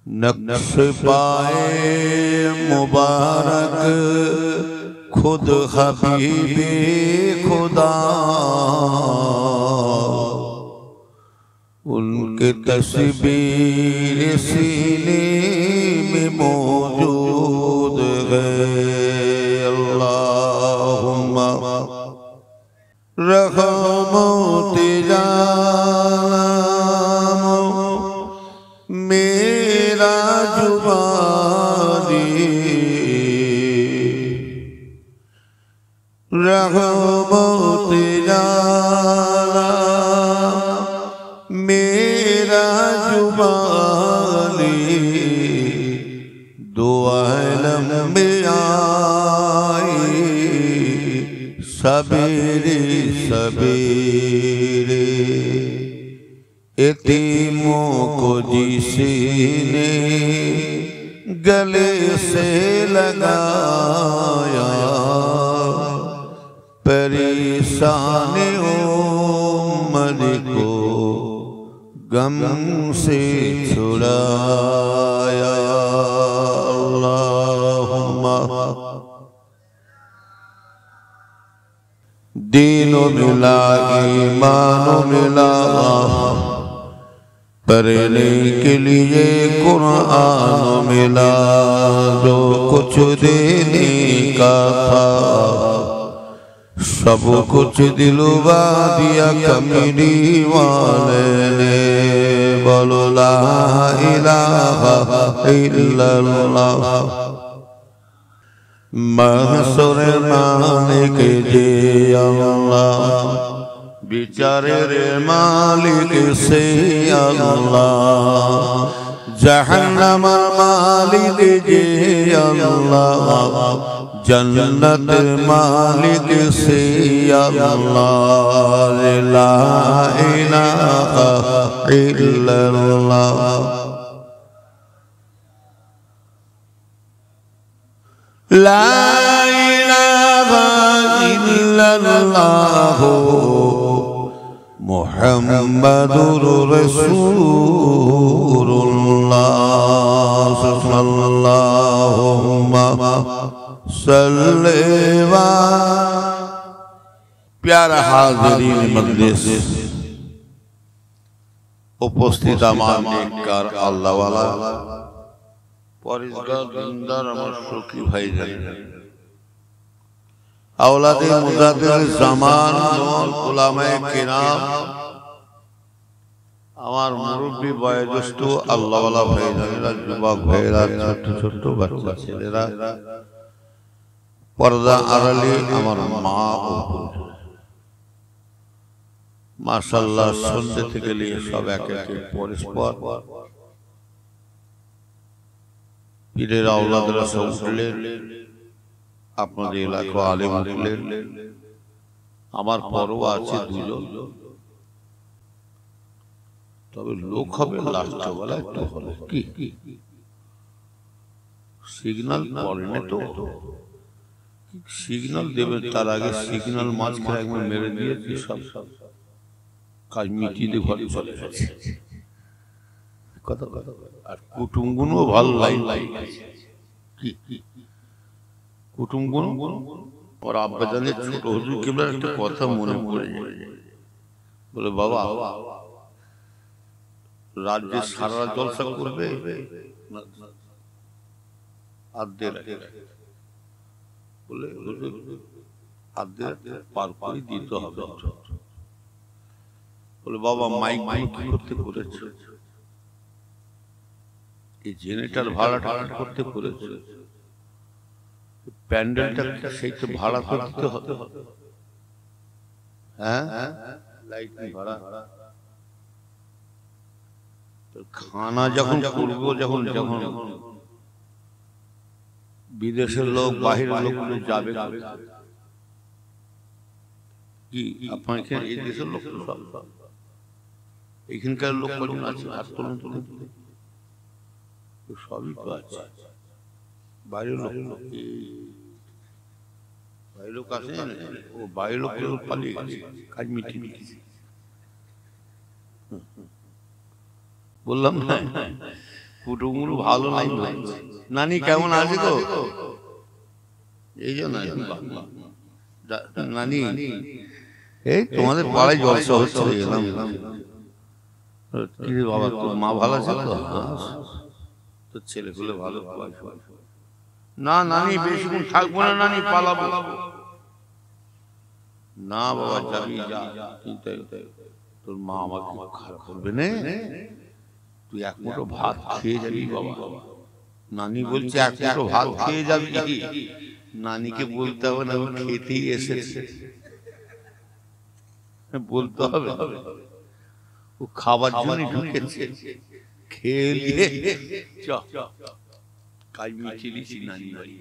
نقش پائے مبارک خود حبیب خدا، ان کے تصویر سینے میں موجود ہے۔ اللہم رحمت جانم میرا جبانی، رحمت جانم میرا جبانی، دو عالم میں آئی سبیرے سبیرے، یتیموں کو جس نے گلے سے لگایا، پریشان امت کو غم سے چھڑایا۔ اللہم دین و ملا ایمان و ملا، پڑھنے کے لیے قرآن ملا، جو کچھ دینے کا تھا سب کچھ دلوا دیا کملی والے نے، بولو لا الہ الا اللہ۔ محشر مالک جی اللہ، بیچارے رے مالک سے اللہ، جہنم مالک جی اللہ، جنت مالک سے اللہ، لا الہ الا اللہ۔ لا الہ الا اللہ محمد رسول اللہ، صلی اللہم صلی و۔ پیارا حاضرین مجلس، উপস্থিত আমার নেককার আল্লাহওয়ালা পরিষ্কার দিনদার আমার সখী ভাইজান, আওলাদে মুজাদ্দিদ জামান উলামায়ে কেরাম, আমার মুরব্বী বয়োজ্যেষ্ঠ আল্লাহওয়ালা ভাইজানেরা, যুবক ভাইয়েরা, ছোট্ট ছোট্ট বাচ্চা ছেলেরা, পর্দা আড়ালে আমার মা ও মাশাআল্লাহ, সন্ধ্যে থেকে নিয়ে সব একে একে পরস্পর পীরের আওলাদরা সব উঠলেন, আপনাদের এলাকা আলেম উঠলেন, আমার পরও আছে দুজন, তবে লোক হবে লাস্ট বেলা একটু হলে কি সিগন্যাল পড়েনি তো, সিগন্যাল দেবেন তার আগে সিগন্যাল মাঝখানে একবার মেরে দিয়েছি, সব কাজ মিটিয়ে দিয়ে ঘরে চলে গেছে। কথা আর কুটুমগুলো ভালো লাই কি কুটুমগুলো, ওর আব্বা জানে ছোট হুজুর কেবলার একটা কথা মনে পড়ে যায়, বলে বাবা রাজ্যে সারা জলসা করবে, বলে আর্ধেক পার করে দিতে হবে। বলে বাবা মাইক কি করতে করেছে, এই জেনারেটর ভাড়া টাকা করতে করেছে, প্যান্ডেলটা সেই তো ভাড়া করতে হবে, হ্যাঁ লাইট ভাড়া, খানা যখন করবো, যখন যখন বিদেশের লোক বাহিরের লোকগুলো যাবে, কি আপনার এখানে এই দেশের লোক সব, এখানকার লোক কজন আছে হাত তোলেন তোলেন, সবই তো আছে, বাইরের লোক বাইরের লোক আসে, ও বাইরের লোক পালিয়ে গেছে, কাজ মিটিয়ে বললাম না কুটুমগুলো ভালো নাই। নানি কেমন আছে গো? এই জন্য নানি এই তোমাদের পাড়ায় জলসা হচ্ছে এলাম। কি রে বাবা, তোর মা ভালো আছে তো? তোর ছেলে পেলে ভালো? না নানি বেশিক্ষণ থাকবো না, নানি পালাবো। না বাবা যাবি, যা, তোর মা আমাকে খারাপ করবে না, তুই এক মুঠো ভাত খেয়ে যাবি বাবা। নানি বলছে এক মুঠো ভাত খেয়ে যাবি। নানিকে বলতে হবে না, খেতেই এসেছে, বলতে হবে ও খাবার জন্য ঢুকেছে, খেয়ে নিয়ে কাজ মিটিয়ে দিচ্ছি নানি বাড়ি।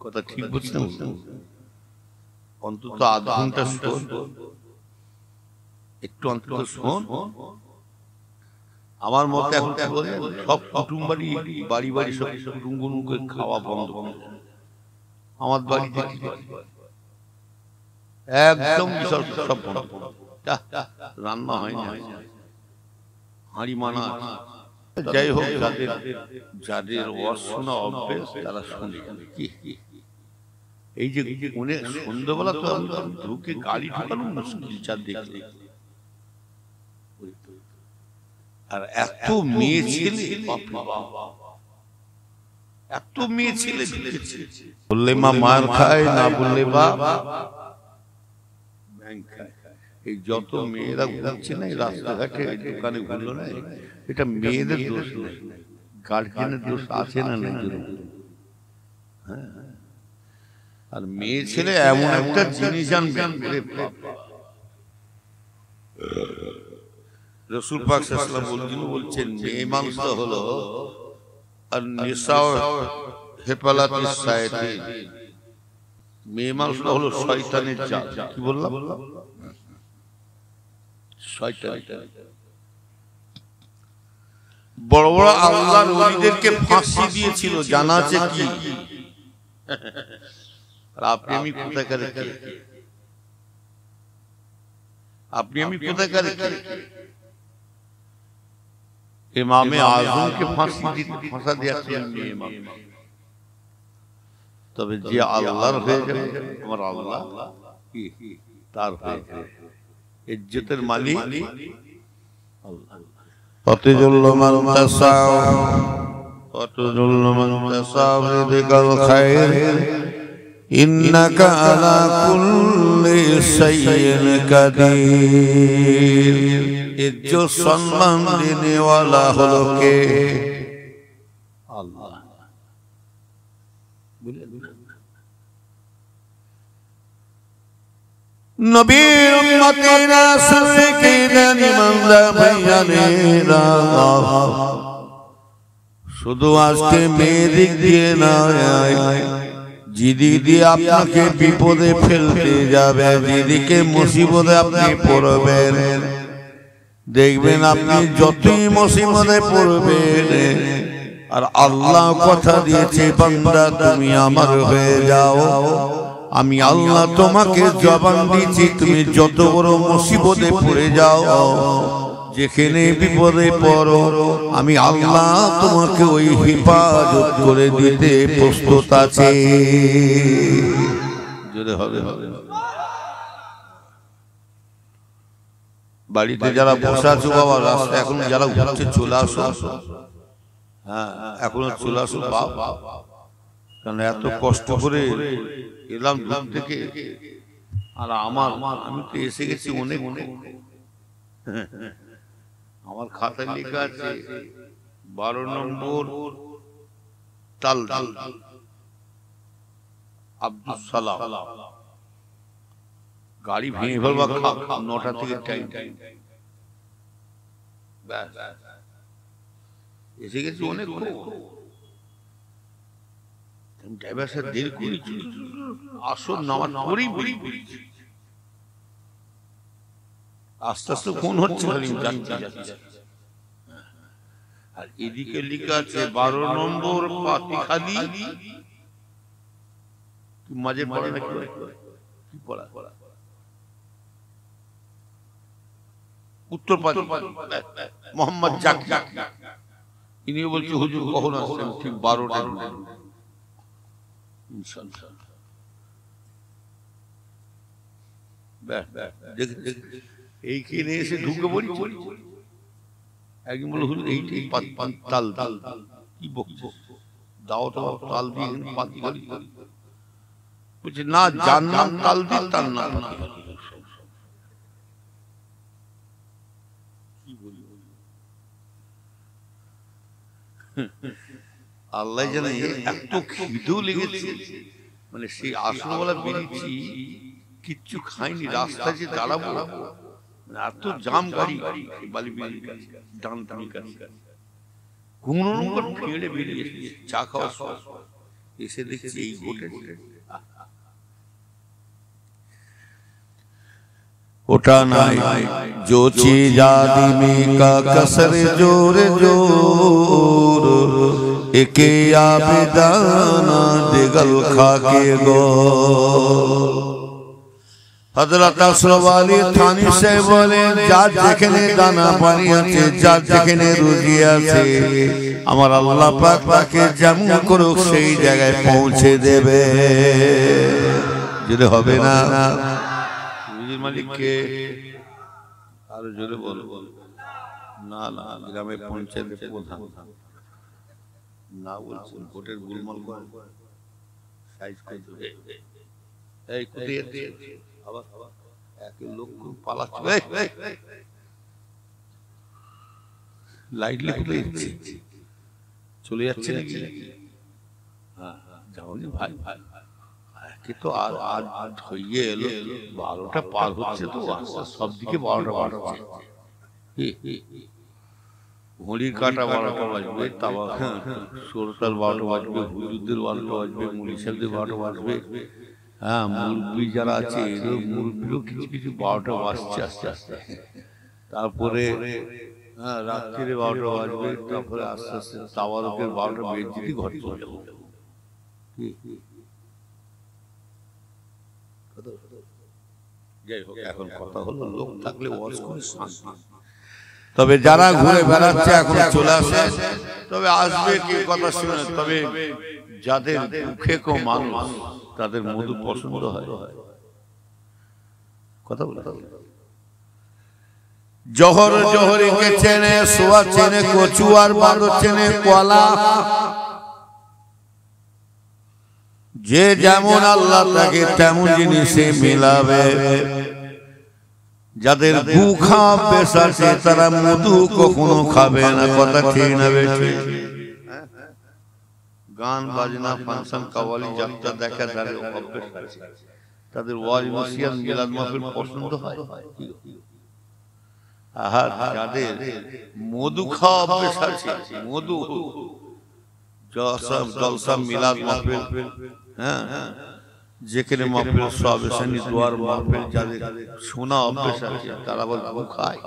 কথা ঠিক বলছেন? অন্তত আধ ঘন্টা শোন, একটু অন্তত শোন। আমার মতে এখন সব কুটুম বাড়ি বাড়ি বাড়ি সব কুটুমগুলোকে খাওয়া বন্ধ। আমার বাড়িতে একদম সব বন্ধ, রান্না হয় না, হাঁড়ি মানা। যাই হোক, যাদের অশোনা অভ্যেস তারা শুনে। এই যে সন্ধ্যাবেলা তো ঢুকে গাড়ি ঢুকানো মুশকিল চার দেখলে। আর এত মেয়ে ছেলে, এত মেয়ে ছেলে, বললে মা মার খায়, না বললে বাপ ব্যাংক খায়। এই যত মেয়েরা ঘুরছে না রাস্তাঘাটে, দোকানে ঘুরলো না, এটা মেয়েদের দোষ নেই, গার্জেনের দোষ আছে না নাই? হ্যাঁ, আর মেয়ে ছেলে এমন একটা জিনিস জানবেন, রাসূল পাক সাল্লাল্লাহু আলাইহি ওয়াসাল্লাম বলছেন মেয়ে মানুষ হলো আর নিসাও হেফালাতিস শায়াতিন, মেয়ে মানুষ হলো শয়তানের জাল। কি বললাম? শয়তান। বড় বড় আল্লাহর ওলিদেরকে ফাঁসি দিয়েছিল, জানা আছে কি? আর আপনি আমি কোথাকার? আপনি আমি কোথাকার? ইমামে আজমকে ফাঁসা দিয়েছিলেন মেয়ে মানুষ। তবে যে আল্লাহর হয়ে যাবে, আমার আল্লাহ তার হয়ে যাবে, ইজ্জতের মালিক আল্লাহ। অতজুল্লু মান তাসাউ, অতজুল্লু মান তাসাউ বিকাল খায়র, ইন্নাকা আলা কুল্লি শাইইন কাদির। ইজ্জত সম্মান দেনে ওয়ালা হলো কে? আল্লাহ। নবীর উম্মতেরা সুরকে জানি মানদা ভাইয়ানেরা, শুধু আজকে মেয়েদিক দিয়ে নয়, যেদিক দিয়ে আপনাকে বিপদে ফেলতে যাবে, যেদিকে মুসিবতে আপনি পড়বেন, দেখবেন আপনি যতই মুসিবতে পড়বেন, আর আল্লাহ কথা দিয়েছে বান্দা তুমি আমার হয়ে যাও, আমি আল্লাহ তোমাকে জবান দিচ্ছি, তুমি যত বড় মুসিবতে পড়ে যাও, যেখানে বিপদে পড়ো, আমি আল্লাহ তোমাকে ওই হেফাজত করে দিতে প্রস্তুত আছি। জোরে হবে। বাড়িতে যারা বসে আছো বাবা, রাস্তা এখন যারা ঘুরছে চলে আসো। হ্যাঁ, এখনো চলে আসো বাবা, কারণ এত কষ্ট করে এলাম দূর থেকে। আর আমি তো এসে গেছি অনেক। আমার খাতায় লেখা আছে 12 নম্বর তাল আব্দুল সালাম। গাড়ি ভেঙে ফেলবা 9টা থেকে টাইম। এসে গেছি অনেক। ড্রাইভার সাহেব দেরি করেছি, আসর নামাজ পড়েই বলি আস্তে আস্তে ফোন হচ্ছে, আর এদিকে লেখা আছে 12 নম্বর পাতিখালি। মাঝে পড়া নাকি? কি পড়া? উত্তরপাড়ি মোহাম্মদ জাকির, ইনিও বলছে হুজুর কখন আসছেন? ঠিক 12টা ইনশাআল্লাহ। এইখানে এসে ঢুকে পড়ছি, একদিন বলল হুজুর এইটাই তাল তাল কি বকছো, দাও তো তাল দিয়ে পাতি গালি বলছে না, যার নাম তাল দিয়ে তার নাম। কি বলি আল্লাহ জানে, এত খিদেও লেগেছে, মানে সেই আসনওয়ালা বেরিয়েছি, কিচ্ছু খাইনি, রাস্তায় যে দাঁড়াবো, এত জাম গাড়ি, বালিবিড়ির কাছে ডানটানির কাছে কোনো রকম ফেড়ে বেরিয়ে চা খাওয়া এসে দেখছি এই ঘটেছে। ওটা নাই जो चीज आदमी का कसर जोर जोर एके आबिदाना दिगल खाके गो। हजरत अशरफ अली थानी से बोले, যার যেখানে দানা পানি আছে, যার যেখানে রুজি আছে, আমার আল্লাহ পাক তাকে যেমন করুক সেই জায়গায় পৌঁছে দেবে। যদি হবে না রুজির মালিক কে? আরো জোরে বলো। না না, গ্রামে পঞ্চায়েতের প্রধান না বলছেন, ভোটের গোলমাল করে সাইজ করে এই কোথায় আবার এক লোক পালাচ্ছে, লাইট লিখে চলে যাচ্ছে নাকি? হ্যাঁ যাওনি ভাই, কি তো আর আজ হয়ে এলো 12টা পার হচ্ছে, তো সব দিকে 12টা বাজছে, ঘড়ির কাটা 12টা বাজবে, তাবা সরতাল 12টা বাজবে, হুজুরদের 12টা বাজবে, মুলি সাহেবদের 12টা বাজবে, হ্যাঁ মুরব্বী যারা আছে মুরব্বীরও কিছু কিছু 12টা বাজছে আস্তে আস্তে, তারপরে হ্যাঁ রাত্রিরে 12টা বাজবে, তারপরে আস্তে আস্তে তাওয়ারকের 12টা বেজে যদি ঘর চলে যাবো। যাই হোক, এখন কথা হলো লোক থাকলে ওয়াজ করে শান্তি, তবে যারা ঘুরে বেড়াচ্ছে এখন চলে আসে, তবে আসবে কি কথা শুনে, তবে যাদের মুখে কো মানুষ তাদের মধু পছন্দ হয়, কথা বলে জহর জহরিকে চেনে, সোয়া চেনে, কচু আর বাঁদর চেনে, কলা, যে যেমন আল্লাহ তাকে তেমন জিনিসে মিলাবে। যাদের গু খাওয়া অভ্যাস আছে তারা মধু কখনো খাবে না, কথা ঠিক না বেশি? গান বাজনা ফাংশন কাওয়ালি যাত্রা দেখা তাদের অভ্যাস আছে, তাদের ওয়াজ নসিহত মিলাদ মাহফিল পছন্দ হয়। আর যাদের মধু খাওয়া অভ্যাস আছে, মধু জলসা মিলাদ মাহফিল, হ্যাঁ যেখানে মাহফিল সব এসানি দোয়ার মাহফিল যাদের শোনা অভ্যাস আছে তারা বল গু খায়।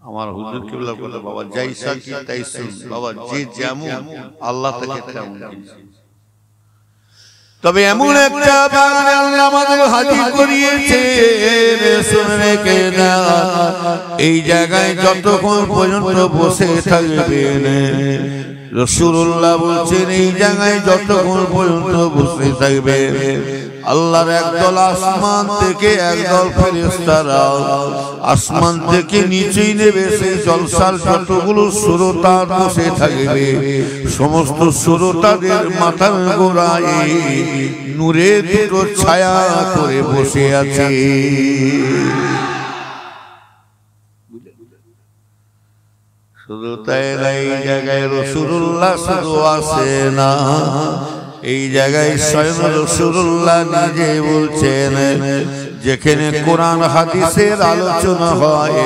আমার হুজুর কিবলার কথা, বাবা জাইসা কি তাইসা, বাবা যে যেমন আল্লাহ তাকে তেমন। তবে এমন একটা বাগানে আল্লাহ আমাদের হাজির করিয়েছে, শুনে কে না, এই জায়গায় যতক্ষণ পর্যন্ত বসে থাকবেন, রাসূলুল্লাহ বলছেন এই জায়গায় যতক্ষণ পর্যন্ত বসে থাকবে, আল্লাহর একদল আসমান থেকে একদল ফেরেশতারা আসমান থেকে নিচেই নেবে, সেই জলসার যতগুলো শ্রোতা বসে থাকবে সমস্ত শ্রোতাদের মাথার গোড়ায় নূরের দুটো ছায়া করে বসে আছে। শুধু তাই না, এই জায়গায় রাসূলুল্লাহ শুধু আসে না, এই জায়গায় স্বয়ং রাসূলুল্লাহ নিজে বলছেন, যেখানে কোরআন হাদিসের আলোচনা হয়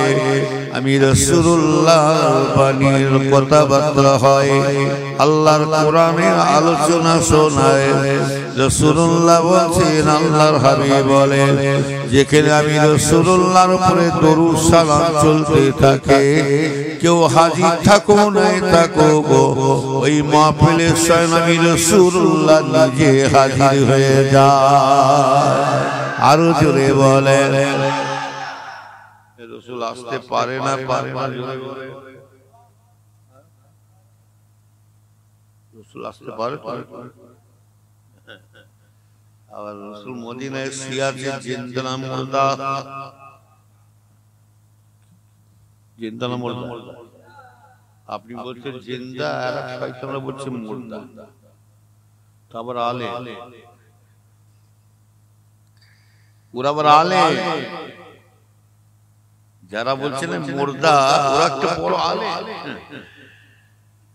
আমি রাসূলুল্লাহ বাণীর কথাবার্তা হয়, আল্লাহর কোরআনের আলোচনা শোনায়, রাসূলুল্লাহ বলছেন, আল্লাহর হাবিব বলেন, যেখানে আমি রাসূলুল্লাহর উপরে দরুদ সালাম চলতে থাকে, কেউ হাজির থাকো নাই থাকো গো, ওই মাহফিলে স্বয়ং আমি রাসূলুল্লাহ নিজে হাজির হয়ে যায়। আরো জোরে বলেন, রসুল আসতে পারে না রসুল আসতে পারে আবার রসুল মদিনায় সিয়াছে জিন্দা মুর্দা আপনি বলছেন জিন্দা আর শয়তানরা বলছে মুর্দা তারপর আলে ওরা আবার আলে যারা বলছেন মুর্দা ওরা একটা বড় আলে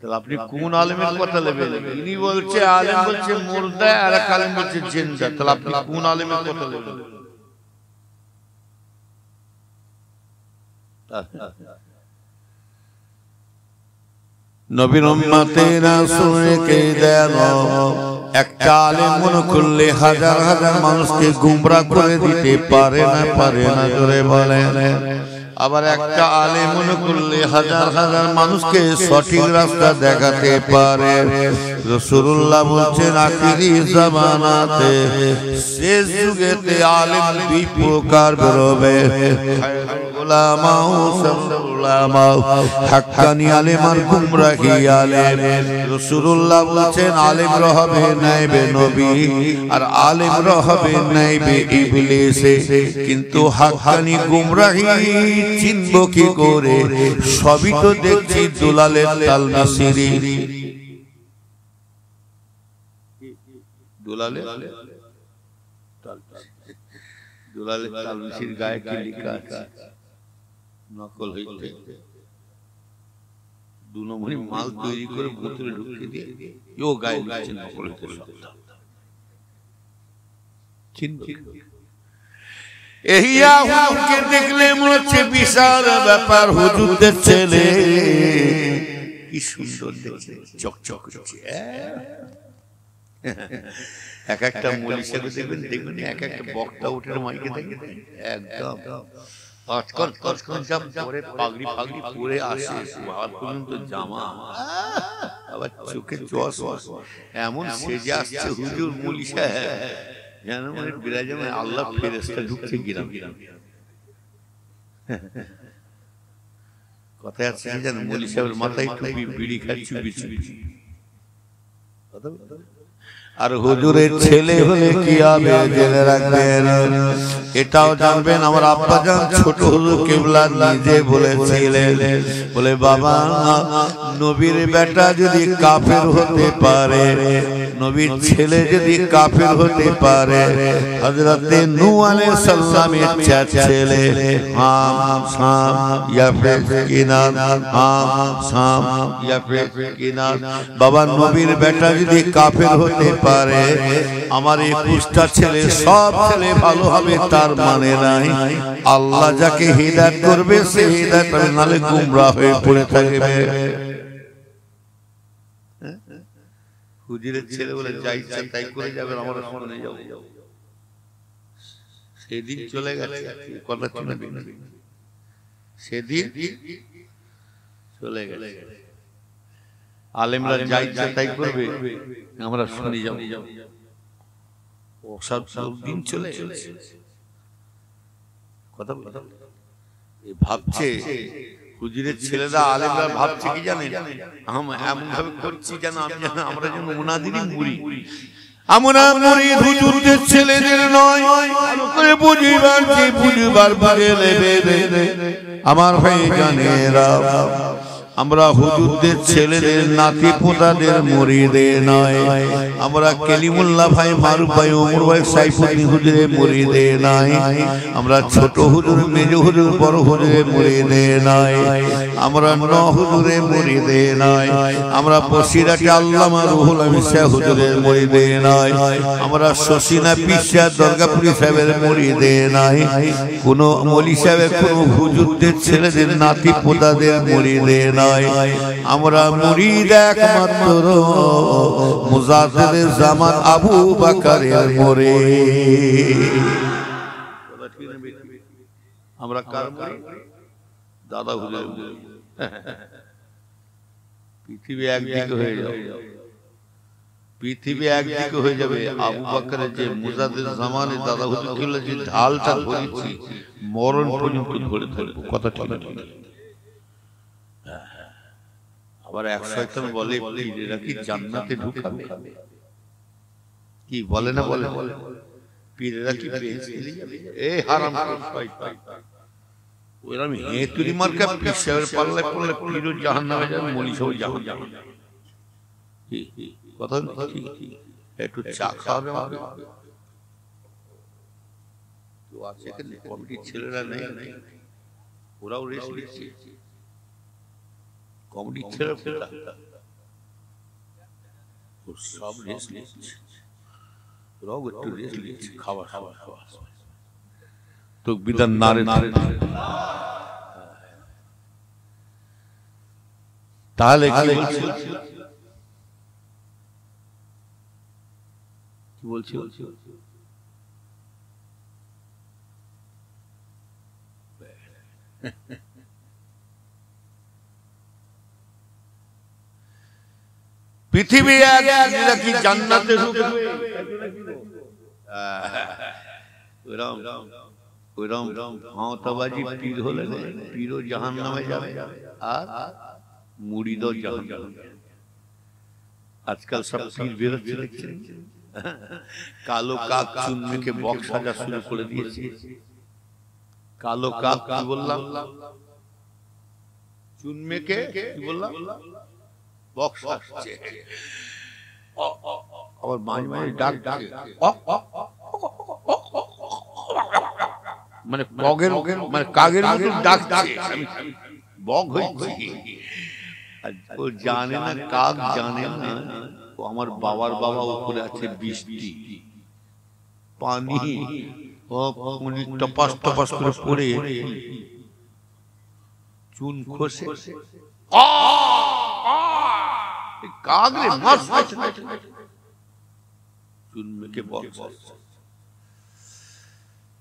তাহলে আপনি কোন আলেমের কথা নেবেন ইনি বলছে আলেম বলছে মুর্দা আর এক আলেম বলছে জিন্দা তাহলে আপনি কোন আলেমের কথা নেবেন নবীর উম্মতেরা শুনে কে দেন একটা আলেম মনে করলে হাজার হাজার মানুষকে গুমরা করে দিতে পারে না জোরে বলেন আবার একটা আলেম মনে করলে হাজার হাজার মানুষকে সঠিক রাস্তা দেখাতে পারে রাসূলুল্লাহ বলছেন আখিরি জামানাতে শেষ যুগেতে আলেম দুই প্রকার বেরোবে উলামা হাক্কানি আলেম আর গুমরাহি আলেম রাসূলুল্লাহ বলছেন আলেম হবে নাইবে নবী আর আলেম হবে নাইবে ইবলিস কিন্তু হাক্কানি গুমরাহি চিনব কি করে সবই তো দেখছি দুলালের তালমিসিরি দুলালের তালমিসির গায়ে কি লেখা আছে নকল হইতে দু নম্বরই মাল তৈরি করে বোতলে ঢুকিয়ে দিয়ে ও গায়ে লিখছে নকল হইতে হুজুরকে দেখলে মনে হচ্ছে বিশাল ব্যাপার হুজুরদের ছেলে কি সুন্দর দেখছে চকচক করছে এক একটা মলিশাকে দেখবেন এক একটা বক্তা উঠে মাইকে দেখবেন একদম পাগড়ি পরে আসে পর্যন্ত জামা আবার চোখে চশমা এমন সেজে আসছে হুজুর মলিশা যেন মানে বিরাজমান আল্লাহ ফেরেশতা ঢুকছে গিরাম কথায় আছে যেন মলি সাহেবের মাথায় টুপি বিড়ি খাচ্ছি আর হুজুরের ছেলে হলে কি হবে জেনে রাখবেন এটাও জানবেন আমার আব্বাজান ছোট হুজুর কিবলা নিজে বলেছিলেন বলে বাবা নবীর বেটা যদি কাফের হতে পারে নবীর ছেলে যদি কাফের হতে পারে হযরতে নূহ আলাইহিস সালামের ছেলে হাম শাম ইয়াফেস কিনান হাম শাম ইয়াফেস কিনান বাবা নবীর বেটা যদি কাফের হতে পারে আমার 21টা ছেলে সব ছেলে ভালো হবে তার মানে নাই আল্লাহ যাকে হিদায়াত করবে সে হিদায়াত হবে নালে গোমরা হয়ে পড়ে থাকবে হুজুরের ছেলে বলে যাই তাই করে যাবেন আমরা শুনে যাব সেদিন চলে গেছে কথা শুনে সেদিন চলে গেছে আলেমরা যাই তাই করবে আমরা শুনে যাব ও সব দিন চলে গেছে কথা ভাবছে হুজুরের ছেলেরা আলেমরা ভাবছে কি জানেন এমন ভাবে করছি যেন আমরা যেন মুনাদিরই মুড়ি আমরা মুরিদ হুজুরদের ছেলেদের নয় ভালো করে বুঝিবার বুঝে নেবে আমার ভাই জানেরা আমরা হুজুরদের ছেলেদের নাতি পোতাদের মুরিদে নয় আমরা কলিমুল্লাহ ভাই মারুফ ভাই ওমর ভাই সাইফুদ্দিন হুজুরের মুরিদে নয় আমরা ছোট হুজুর মেজ হুজুর বড় হুজুরের মুরিদে নয় আমরা ন হুজুরের মুরিদে নয় আমরা বসিরাটে আল্লামা রুহুল আমিন শাহ হুজুরের মুরিদে নয় আমরা শশিনা পিসা দরগাপুরি সাহেবের মুরিদে নয় কোন ওলি সাহেবের কোন হুজুরদের ছেলেদের নাতি পোতাদের মুরিদে নয় আমরা মুরিদ একমাত্র মুজাদ্দিদ জামান আবু বকরের মুরিদ আমরা কার মুরিদ দাদা হুজুরের মুরিদ পৃথিবী একদিকে হয়ে যাবে পৃথিবী একদিকে হয়ে যাবে। আবু বকরের যে মুজাদ্দিদ জামানে দাদা হুজুর কিবলা যে ঢালটা ধরেছি মরণ পর্যন্ত ধরে থাকবো, কথা ঠিক না? আবার এক শয়তান বলে পীরেরা কি জান্নাতে ঢুকাবে, কি বলে না বলে, পীরেরা কি বেহেশতে নিয়ে যাবে? এই হারামখোর শয়তান, ওরা হেতুরি মার্কা পীর সাহেবের পাল্লায় পড়লে পীরও জাহান্নামে যাবে, মনীষাও জাহান্নামে যাবে। কথা ঠিক, একটু চা খাওয়াবে আমাকে। তো আছে এখানে কমিটির ছেলেরা নেই, ওরাও রেস্ট নিচ্ছে। কমিটির ছেলেরা সব রেস্ট নিচ্ছে, ওরাও একটু রেস্ট নিচ্ছে, খাওয়া খাওয়া খাওয়া। তো বিধান নারে নারে তাহলে কি বলছি পৃথিবী কি জান্নাতে ঢুকবে? ওইরকম ক্ষমতাবাজি পীর হলে পীরও জাহান্নামে যাবে আর মুরিদও জাহান্নামে। আজকাল সব পীর বেরোচ্ছে দেখছেন, কালো কাক চুন মেখে বক্স সাজা শুরু করে দিয়েছে। কালো কাক কি বললাম, চুন মেখে কি বললাম, বক্স সাজছে। আবার মাঝে মাঝে ডাক ডাকে, মানে বগের মানে কাগের মতো ডাক ডাকে, আমি বগ হয়েছি। ও জানে না, কাক জানে না আমার বাবার বাবা উপরে আছে বৃষ্টি পানি, টপাস টপাস করে পড়ে চুন খসে কাগরে মাছ চুন মেখে বক্স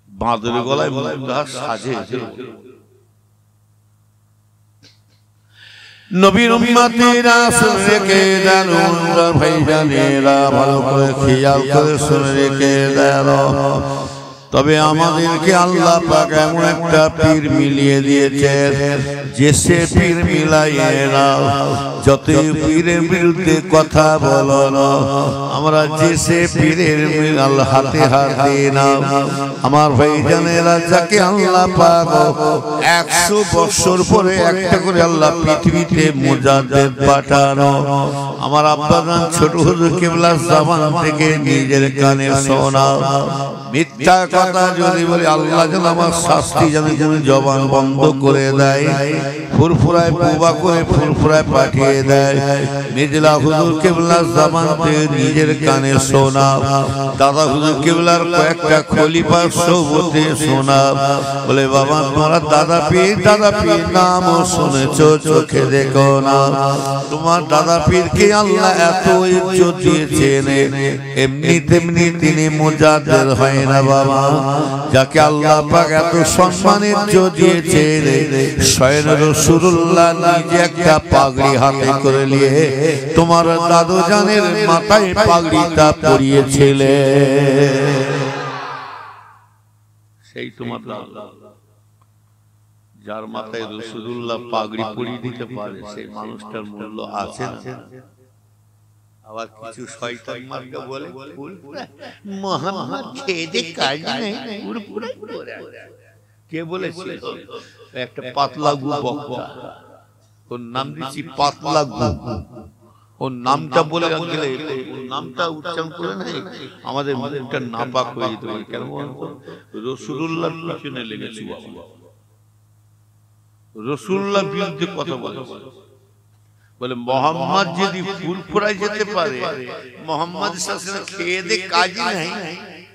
বাঁদরের গলায় সাজে। নবীর উম্মতেরা শুনে রেখে দেন, ভাইজানেরা ভালো করে খেয়াল করে শুনে রেখে দেন। তবে আমাদেরকে আল্লাহ পাক এমন একটা পীর মিলিয়ে দিয়েছে, যে সে পীর মিলাইয়ে নাও। যত পীরের বিরুদ্ধে কথা বলো না, আমরা যে সে পীরের মিলাল হাতে হাতে নাও। আমার ভাইজানেরা, যাকে আল্লাহ পাক 100 বছর পরে একটা করে আল্লাহ পৃথিবীতে মুজাদ্দিদ পাঠানো। আমার আব্বাজান ছোট হুজুর কিবলার জবান থেকে নিজের কানে শোনা। মিথ্যা কথা যদি বলি, আল্লাহ যেন আমার শাস্তি যেন জবান বন্ধ করে দেয়, ফুরফুরায় বুবা করে ফুরফুরায় পাঠিয়ে দেয়। নিজলা হুজুর কিবলার জবান থেকে নিজের কানে শোনা। দাদা হুজুর কিবলার কয়েকটা খলিফার সোবতে শোনা। বলে বাবা, তোমরা দাদা পীর নাম শুনেছো, চোখে দেখো না। তোমার দাদা পীরকে আল্লাহ এত ইজ্জত দিয়েছেন, এমনি তেমনি তিনি মুজাদ্দিদ হয় না বাবা। যাকে আল্লাহ পাক এত সম্মান ইজ্জত দিয়েছেন, স্বয়ং রাসূলুল্লাহ নিজে একটা পাগড়ি হাতে করে নিয়ে তোমার দাদু জানের মাথায় পাগড়িটা পরিয়েছিলেন। সেই তোমার দাদা, যার মাথায় রাসূলুল্লাহ পাগড়ি পরিয়ে দিতে পারে, সেই মানুষটার মূল্য আছে না? আবার কিছু শয়তান মার্কা বলে মুহাম্মদ খেদে কাজ নাই, কে বলেছিল? একটা পাতলা গু বক্তা, ওর নাম দিচ্ছি পাতলা গু। ওর নামটা বলে গেলে, ওর নামটা উচ্চারণ করে নাই আমাদের মুখটা নাপাক হয়ে যেত। কেন? রাসূলুল্লাহর পিছনে লেগেছি বাবা, রাসূলুল্লাহর বিরুদ্ধে কথা বলে। বলে মোহাম্মদ যদি ফুরফুরায় যেতে পারে, মোহাম্মদ খেয়ে দে কাজই নাই,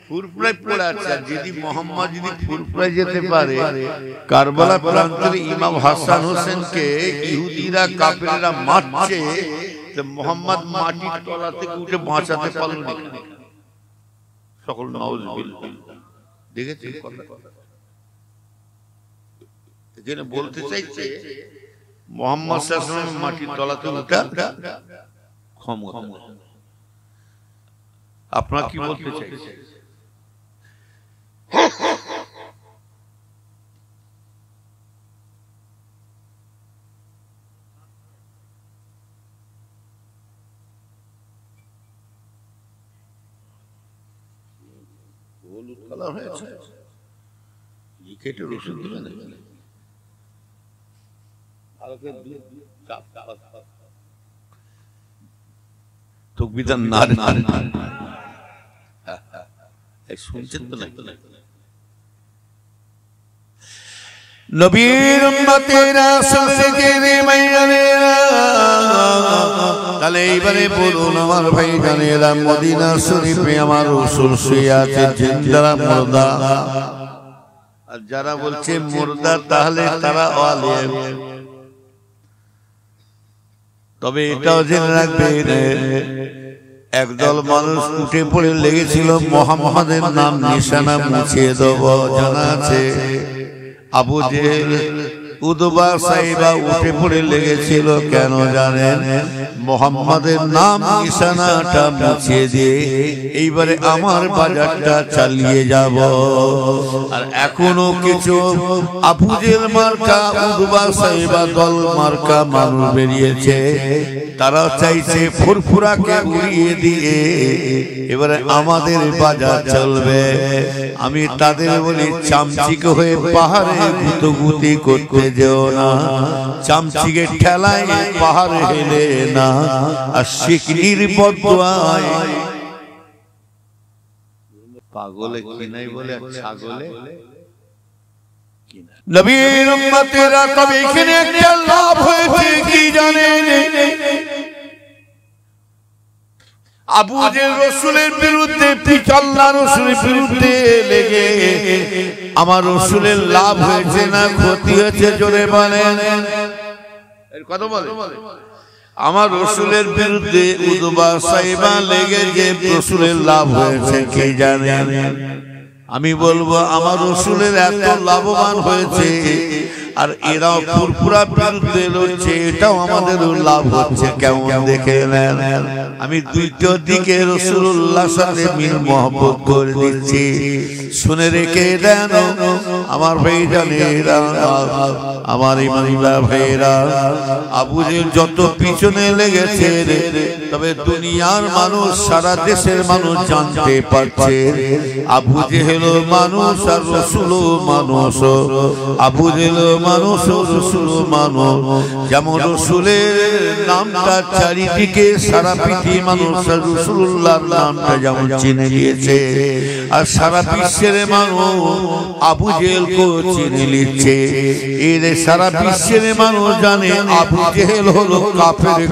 ফুরফুরায় পড়ে আছে। যদি মোহাম্মদ যদি ফুরফুরায় যেতে পারে, কারবালা প্রান্তের ইমাম হাসান হোসেনকে ইহুদিরা কাফেররা মারছে, তো মোহাম্মদ মাটির তলা থেকে উঠে বাঁচাতে পারল না। সকল নাউজুবিল্লাহ। দেখেছেন কথা? এখানে বলতে চাইছে মোহাম্মদ সাল্লাল্লাহু আলাইহি ওয়াসাল্লাম মাটির তলাতে উঠা ক্ষমতা। আপনারা কি বলতে চাইছেন? হলুদ কালার হয়েছে, কেটে রসুন দিবেন, তকবীর না শুনছেন তো নাকি? নবীর উম্মতেরা সুলসিকে মাইয়ানেরা, তাহলে এইবারে বলুন আমার ভাই জানেরা, মদিনা শরীফে আমার রাসূল শুয়ে আছে জিন্দা মুর্দা। আর যারা বলছে মুর্দা তাহলে তারা আলেম। তবে এটাও জেনে রাখবেন, একদল মানুষ উঠে পড়ে লেগেছিল মুহাম্মাদের নাম নিশানা মুছিয়ে দেব। জানা আছে আবু জেহেল, উতবা, সাইবা উঠে পড়ে লেগেছিল কেন জানেন? মুহাম্মাদের নাম নিশানাটা মুছিয়ে দিয়ে এইবারে আমার বাজারটা চালিয়ে যাব। আর এখনো কিছু আবু জেহেল মার্কা, উতবা, সাইবা দল মার্কা মানুষ বেরিয়েছে, তারা চাইছে ফুরফুরাকে উড়িয়ে দিয়ে এবারে আমাদের বাজার চলবে। আমি তাদের বলি চামচিকে হয়ে পাহাড়ে গুতগুতি করতে যেও না, চামচিকে ঠেলায় পাহাড়ে হেলে না। আর শিকনির বদুয়ায় পাগলে কিনাই বলে ছাগলে নবীর উম্মতেরা। তবে এখানে একটা লাভ হয়েছে কি জানেন? আবু জেহেল রাসূলের বিরুদ্ধে, আল্লাহ রাসূলের বিরুদ্ধে লেগে আমার রাসূলের লাভ হয়েছে না ক্ষতি হয়েছে? জোরে বলেন, এর কথা বলেন। আমার রাসূলের বিরুদ্ধে উতবা, সাইবা লেগে যে রাসূলের লাভ হয়েছে কি জানেন? আমি বলবো আমার রাসূলের এত লাভবান হয়েছে, আর এরাও ফুরফুরা বিরুদ্ধে লড়ছে, এটাও আমাদের লাভ হচ্ছে। কেমন দেখে নেন? আমি দুইটা দিকে রাসূলুল্লাহর সাথে মিল মহব্বত করে দিচ্ছি, শুনে রেখে দেন আমার ভাই জানেরা, আমার ইমানদার ভাইরা। আবু জেহেল যত পিছনে লেগেছে, তবে দুনিয়ার মানুষ, সারা দেশের মানুষ জানতে পারছে আবু জেহেল মানুষ আর রাসূল মানুষ। আবু জেহেল মানুষ, রাসূল মানুষ। যেমন রাসূলের নামটা চারিদিকে সারা পৃথিবী মানুষ রাসূলুল্লাহর নামটা যেমন চিনে নিয়েছে, আর সারা বিশ্বের মানুষ আবু জেহেলকে চিনে নিচ্ছে। এর সারা বিশ্বের মানুষ জানে আবু জেহেল হলো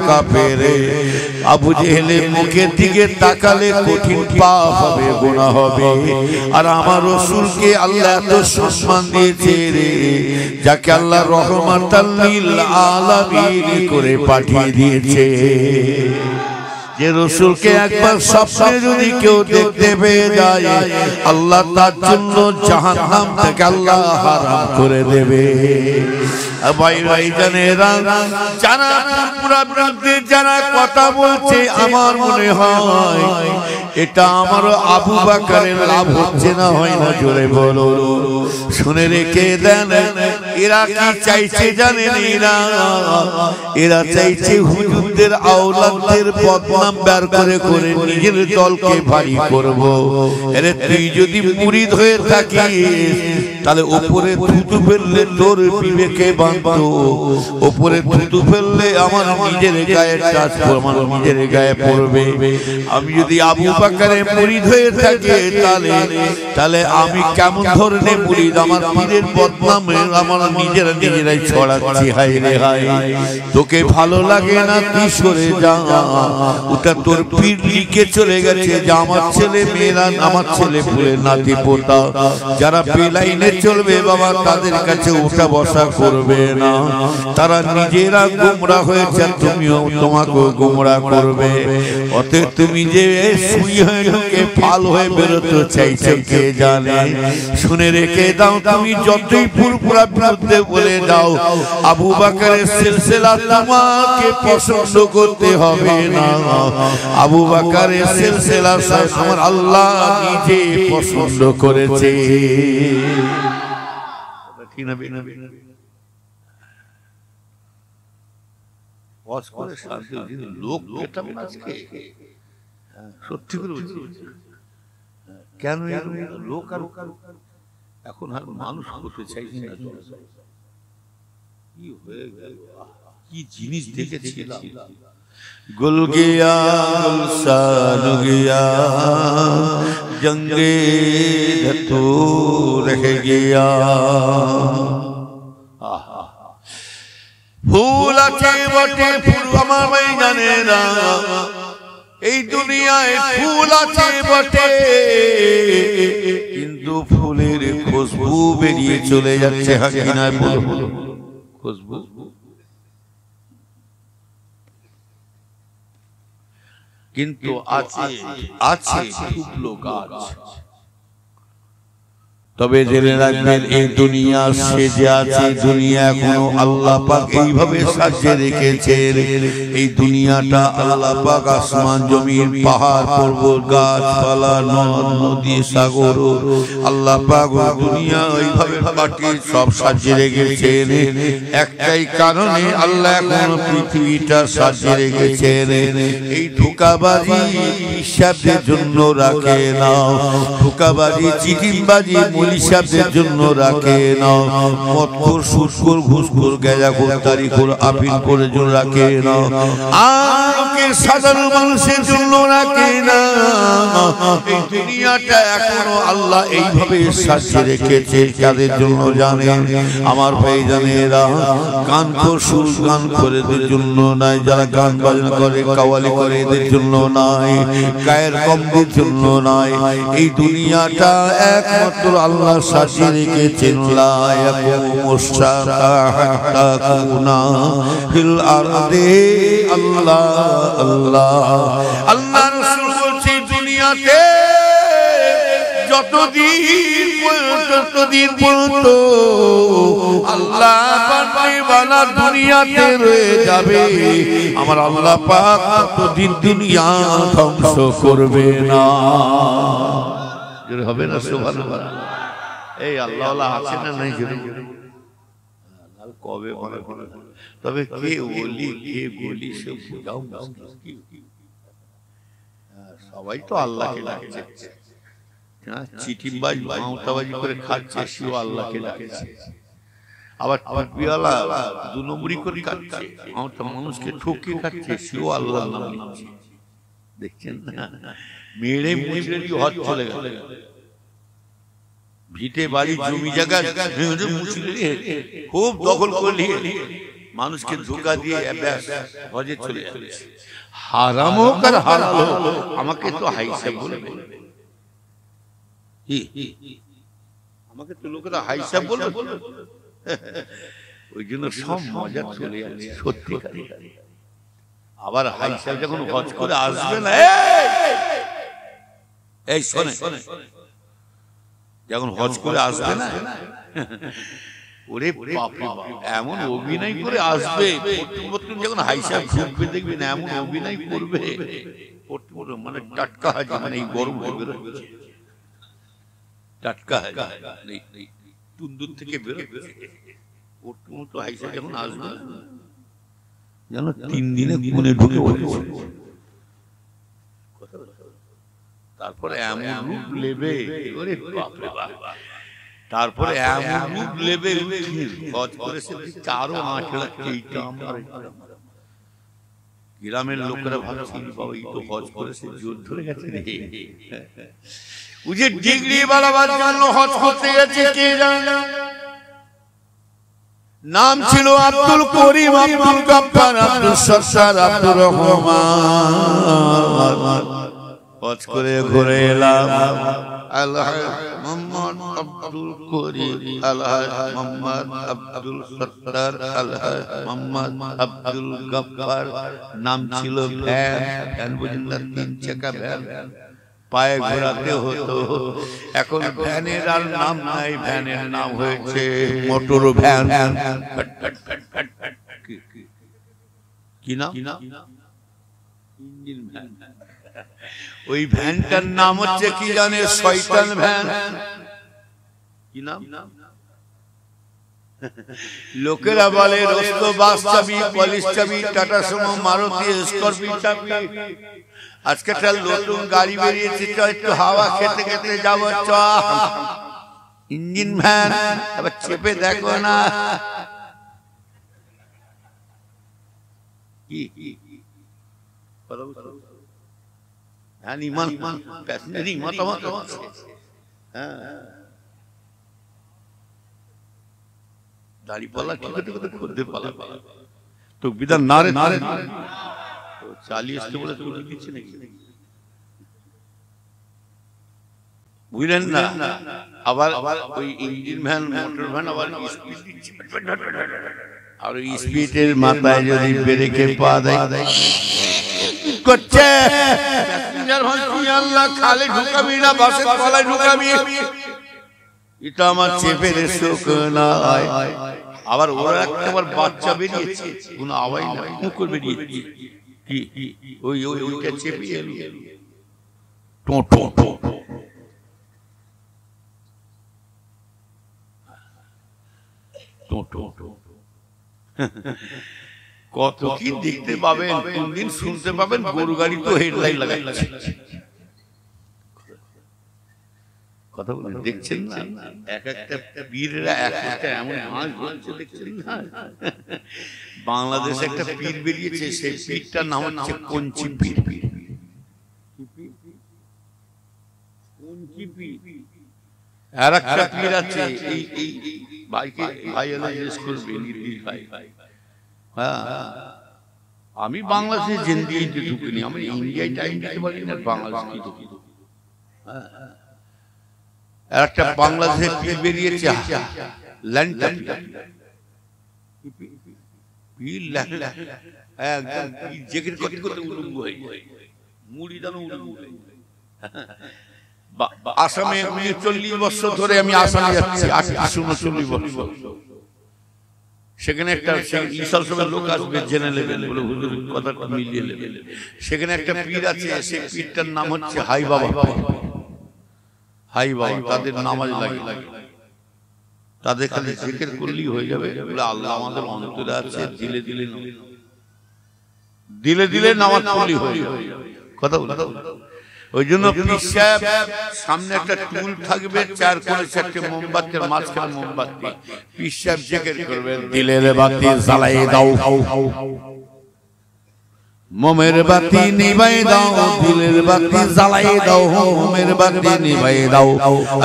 কাফের। আবু জেহেলের মুখের দিকে তাকালে কঠিন পাপ হবে, গুনাহ হবে। আর আমার রাসূলকে আল্লাহ এত সম্মান দিয়েছে রে, যাকে আল্লাহ রহমাতাল লিল আলামিন করে পাঠিয়ে দিয়েছে। যে রাসূলকে একবার স্বপ্নে যদি কেউ দেখতে পেয়ে যায়, আল্লাহ তার জন্য জাহান্নাম থেকে আল্লাহ হারাম করে দেবে। ভাই ভাই জানেরা, যারা পুরা বিরুদ্ধে যারা কথা বলছে, আমার মনে হয় এটা আমার আবু বকরের লাভ হচ্ছে না, হয় না? জোরে বলো, শুনে রেখে দেন। এরা কি চাইছে জানেন? এরা চাইছে হুজুরদের আওলাদদের বদনাম বের করে করে নিজের দলকে ভারী করব। আরে তুই যদি মুরিদ হয়ে থাকিস, তাহলে উপরে থুতু ফেললে তোর বিবেকে বাঁধতো, উপরে থুতু ফেললে আমার নিজের গায়ে টাচ, আমার নিজের গায়ে পড়বে। আমি যদি আবু বকরের মুরিদ হয়ে থাকি, তাহলে আমি কেমন ধরনের মুরিদ? আমার পীরের বদনাম আমার নিজেরাই ছড়াচ্ছি। হায় রে হায়, তোকে ভালো লাগে না তুই সরে যা, ওটা তোর পীর লিখে চলে গেছে যে আমার ছেলে মেয়েরা, আমার ছেলে পুলে নাতি পোতা যারা বেলাইনে চলবে বাবা, তাদের কাছে উঠা বসা করবে না। তারা নিজেরা গোমরা হয়েছে, তুমিও তোমাকে গোমরা করবে। অতএব তুমি যে সুই হয়ে ঢুকে ফাল হয়ে বেরোতে চাইছো কে জানে। শুনে রেখে দাও, তুমি যতই ফুরফুরা বিরুদ্ধে বলে দাও, আবু বকরের সিলসিলা তোমাকে পছন্দ করতে হবে না। আবু বকরের সিলসিলা আমার আল্লাহ নিজে পছন্দ করেছে। লোক সত্যি করে কেন লোক আর এখন আর মানুষ করতে চাইছি না। কি হয়ে গেল, কি জিনিস দেখেছিলাম। गुल गया गुलसान गया, जंगे धतूर रह गया। फूल আছে বটে, ফুল আমার ভাই জানে না। এই দুনিয়ায় ফুল আছে বটে, কিন্তু ফুলের খুশবু বেরিয়ে চলে যাচ্ছে। হাকিনা খুশবু কিন্তু আছে আছে শুকনো গাছ। তবে জেনে রাখবেন এই দুনিয়া সেজে আছে, দুনিয়া এখনো আল্লাহ পাক এইভাবে সাজিয়ে রেখেছেন। এই দুনিয়াটা আল্লাহ পাক আসমান জমিন পাহাড় পর্বত গাছপালা নদ নদী সাগর আল্লাহ পাক দুনিয়া এইভাবে পাঠিয়ে সব সাজিয়ে রেখেছেন। একটাই কারণে আল্লাহ এখন পৃথিবীটা সাজিয়ে রেখেছেন। এই ধোঁকাবাজি হিসাবের জন্য রাখে না, ধোঁকাবাজি চিটিংবাজি হিসাবের জন্য রাখে না, মদখোর সুদখোর ঘুষখোর গাঁজাখোর তারিখোর আপিল করে জন্য রাখে না, আর সাধারণ মানুষের জন্য রাখে না। এই দুনিয়াটা এখনো আল্লাহ এইভাবে সাজিয়ে রেখেছে কাদের জন্য জানেন? আমার ভাই জানেরা, গানখোর সুর গান করে এদের জন্য নাই, যারা গান বাজনা করে কাওয়ালি করে এদের জন্য নাই, গায়ের কমদের জন্য নাই। এই দুনিয়াটা একমাত্র আল্লাহ সাজিয়ে রেখেছেন। লা ইয়াকুমু সাআতা হাত্তা কুনা ফিল আরদি। আল্লাহ আল্লাহ আল্লাহ রাসূল বলছে দুনিয়াতে যতদিন পর্যন্ত আল্লাহ বানাওয়ালা দুনিয়াতে রয়ে যাবে, আমার আল্লাহ পাক ততদিন দুনিয়া ধ্বংস করবে না। হবে না? সুবহানাল্লাহ। এই আল্লাহ আছে না নাই কবে মনে করে, তবে কে ওলি কে গলি সে বোঝাও মুশকিল। সবাই তো আল্লাহকে ডাকছে, চিঠিবাজ মাওতাবাজি করে খাচ্ছে সেও আল্লাহকে ডাকছে। আবার টুপিওয়ালা দু নম্বরি করে খাচ্ছে, মানুষকে ঠকে খাচ্ছে সেও আল্লাহর নাম নিচ্ছে। দেখছেন না? মেরে মুচড়ে হজ চলে গেল, ভিটে বাড়ি জমি জায়গা খুব দখল করলি, মানুষকে ধোঁকা দিয়ে হজে চলে যাচ্ছে। হারাম হোক আর হালাল হোক, আমাকে তো হাইসা বলবে, আমাকে তো লোকেরা হাইসা বলবে। ওই জন্য সব মজা চলে যাচ্ছে সত্যিকারে। আবার হাইসা যখন হজ করে আসবে না, এই শোনে, যখন হজ করে আসবে না, ওরে এমন অভিনয় করে আসবে, যখন হাইসা ঢুকবে দেখবেন এমন অভিনয় করবে, মানে টাটকা হাজি, মানে এই গরম বেরোচ্ছে, টাটকা হাজি তুন্দুর থেকে বেরোচ্ছে, ওর হাইসা যখন আসবে যেন 3 দিনে মনে ঢুকে পড়েছে। তারপরে এমন রূপ নেবে, ওরে বাপ রে বাপ, তারপরে এমন রূপ নেবে, হজ করেছে আরো 8 লাখ। এইটা আমার গ্রামের লোকেরা ভাবছে বাবা এই তো হজ করেছে, জোর ধরে গেছে রে। ও যে ডিগ্রি বাড়াবার জন্য হজ করতে গেছে কে জানে, নাম ছিল আব্দুল করিম, আব্দুল গাফফার, আব্দুল সত্তার, আব্দুর রহমান। হজ করে ঘুরে এলাম, আল্লাহ মোহাম্মদ আব্দুল করিম, আলহাজ মোহাম্মদ আব্দুল সত্তার, আলহাজ মোহাম্মদ আব্দুল গফফার। নাম ছিল ভ্যান, বুঝলেন না, 3 চাকা ভ্যান, পায়ে ঘোরাতে হতো। এখন ভ্যানের আর নাম নাই, ভ্যানের নাম হয়েছে মোটর ভ্যান। কি নাম? Engine van. ওই ভ্যানটার নাম হচ্ছে কি জানে? শয়তান ভ্যান। কি নাম? লোকেরা বলে রস্ত বাস চাবি, পলিশ চাবি, টাটা সুমো, মারুতি, স্করপিও চাবি। আজকে একটা নতুন গাড়ি বেরিয়েছে, একটু হাওয়া খেতে খেতে যাবো, চ ইঞ্জিন ভ্যান। আবার চেপে দেখো না, কি ভ্যান ইমান প্যাসেঞ্জারি মতামত। দাড়ি পালা খুঁজতে পালা তো বিধান না রে, চালিয়ে আসতে বলে তুলে দিচ্ছে নাকি, বুঝলেন না? আবার ওই ইঞ্জিন ভ্যান, মোটর ভ্যান আবার স্পিড দিচ্ছে, আর ওই স্পিডের মাথায় যদি ব্রেকে পা দেয় করছে, প্যাসেঞ্জার ভাই তুই আল্লাহ খালে ঢুকাবি না, বাসের তলায় ঢুকাবি, এটা আমার চেপে শোক না। আবার ওরা একবার বাচ্চা বেরিয়েছে, কোনো আওয়াজ না, মুকুর বেরিয়েছে, কি ওই ওইটা চেপে এলো, টো টো টো। কত কি দেখতে পাবেন, কোনদিন শুনতে পাবেন গরু গাড়ি তো হেডলাইট লাগাচ্ছে। কথা বলে দেখছেন না, এক একটা পীররা এক একটা এমন মাছ ধরছে, দেখছেন না? বাংলাদেশে একটা পীর বেরিয়েছে, সেই পীরটার নাম হচ্ছে কঞ্চি পীর। আর একটা পীর আছে, এই ভাইকে ভাই এলো স্কুল নির্দিষ্ট ভাই। হ্যাঁ, আমি বাংলাদেশে জিন্দিগিতে ঢুকিনি, আমি ইন্ডিয়ায় টাইম দিতে পারি না, বাংলাদেশে ঢুকি। একটা বাংলাদেশের পীর বেরিয়েছে, ল্যান্ডটা পীর ল্যান্ডা, একদম জেকের কটি করতে উলঙ্গ হয়ে যায়, মুড়ি দানো উলঙ্গ হয়ে যায়। আসামে 40 বছর ধরে আমি আসামে যাচ্ছি, 39 বছর। সেখানে একটা লোক আসবে, জেনে নেবেন বলে হুজুর কথাটা মিলিয়ে নেবেন। সেখানে একটা পীর আছে, সেই পীরটার নাম হচ্ছে হাই বাবা। হাই বাবা, তাদের নামাজ লাগে, তাদের খালি জিকির করলেই হয়ে যাবে। বলে আল্লাহ আমাদের অন্তরে আছে, দিলে দিলে দিলে দিলে নামাজ পড়লেই হয়ে যাবে। কথা বলে, ওই জন্য পীর সাহেব সামনে একটা টুল থাকবে, 4 কোণে 4টে মোমবাতির মাঝখানে মোমবাতি, পীর সাহেব জিকির করবেন, দিলের বাতি জ্বালাই দাও, মোমের বাতি নিভাই দাও, দিলের বাতি জ্বালাই দাও, মোমের বাতি নিভাই দাও,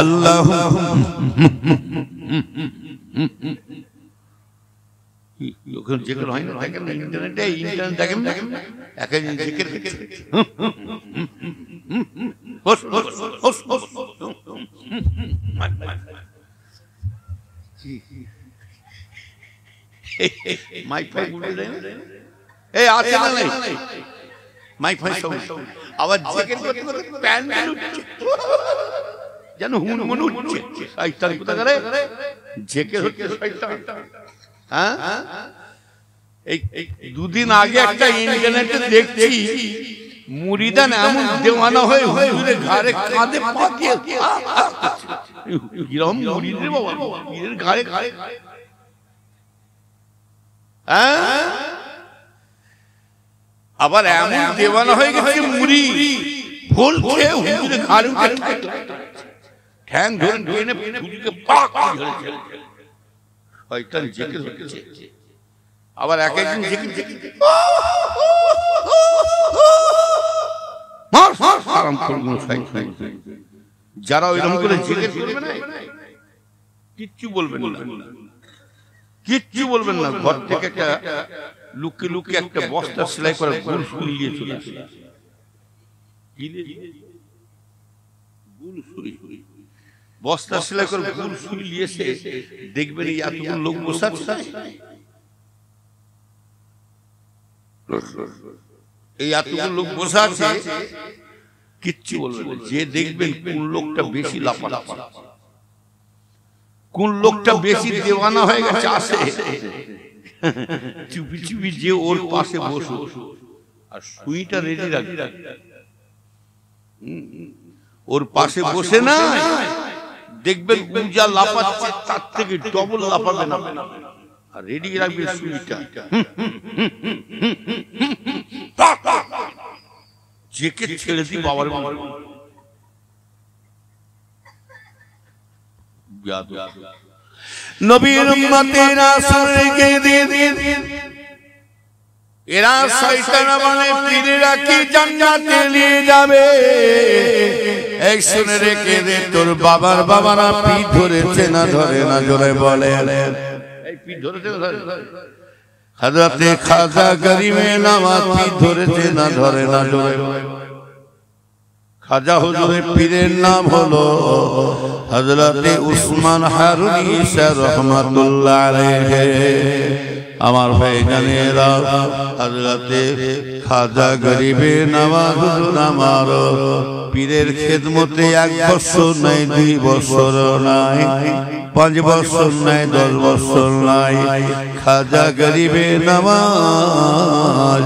আল্লাহ। ওখানে জিকির হয় না, দেখেন ইন্টারনেটে, ইন্টারনেট দেখেন, একা জিকির মাইক ফাইক উঠে যায় না, এই আছে না নাই মাইক ফাইক সব, আবার জিকির করতে করতে প্যান্ডেল উঠছে, যেন হুনমুন উঠছে, শয়তান কোথাকারে জিকির হচ্ছে শয়তান। হ্যাঁ, এই 2 দিন আগে একটা ইন্টারনেটে দেখছি, মুরিদান এমন দেওয়ানা হয়ে হুজুরের ঘাড়ে কাঁধে পা দিয়ে, কিরকম মুরিদ রে বাবা, পীরের ঘাড়ে ঘাড়ে। হ্যাঁ, আবার এমন দেওয়ানা হয়ে গেছে মুড়ি ভুল খেয়ে হুজুরের ঘাড়ে ঠ্যাং ধরে ধরে হুজুরকে পাক ধরেছে, শয়তান জিকির হচ্ছে। আবার এক একদিন জিকির জিকির যারা ওইরকম করে জিকির করবে না, কিচ্ছু বলবেন না, কিচ্ছু বলবেন না। ঘর থেকে একটা লুকিয়ে লুকিয়ে একটা বস্তা সেলাই করে গুল ফুল নিয়ে চলে আসে, বস্তা সেলাই করে গুল সুই নিয়েছে, দেখবেন এই এতগুলো লোক বসে আছে, এই এতগুলো লোক বসে আছে, কিচ্ছু বলবে না। যে দেখবেন কোন লোকটা বেশি লাফালাফি, কোন লোকটা বেশি দেওয়ানা হয়ে গেছে আসে, চুপি চুপি যে ওর পাশে বসো আর সুইটা রেডি রাখবে, ওর পাশে বসে না দেখবেন যা লাফাচ্ছে তার থেকে ডবল লাফাবে না, আর রেডি রাখবে সুইটা। যেকে ছেড়ে দিই বাবার নবীর উম্মতেরা শুনকে দিয়ে এরা শয়তান মানে পীরেরা কি জান্নাতে নিয়ে যাবে। এই শুনে রেখে দে, তোর বাবার বাবারা পিঠ ধরেছে না ধরে না, জোরে বলে এই পিঠ ধরেছে না ধরে, হযরতে খাজা গরিবে নওয়াজ পিঠ ধরেছে না ধরে না, জোরে খাজা হুজুরের পীরের নাম হলো হযরতে উসমান হারুনি ঈসা রহমাতুল্লাহ আলাইহি। আমার ভাইজানেরা, হযরতে খাজা গরিবে নওয়াজ হুজুর আমার পীরের খেদমতে 1 বছর নাই, 2 বছর নাই, 5 বছর নাই, 10 বছর নাই। খাজা গরিবে নওয়াজ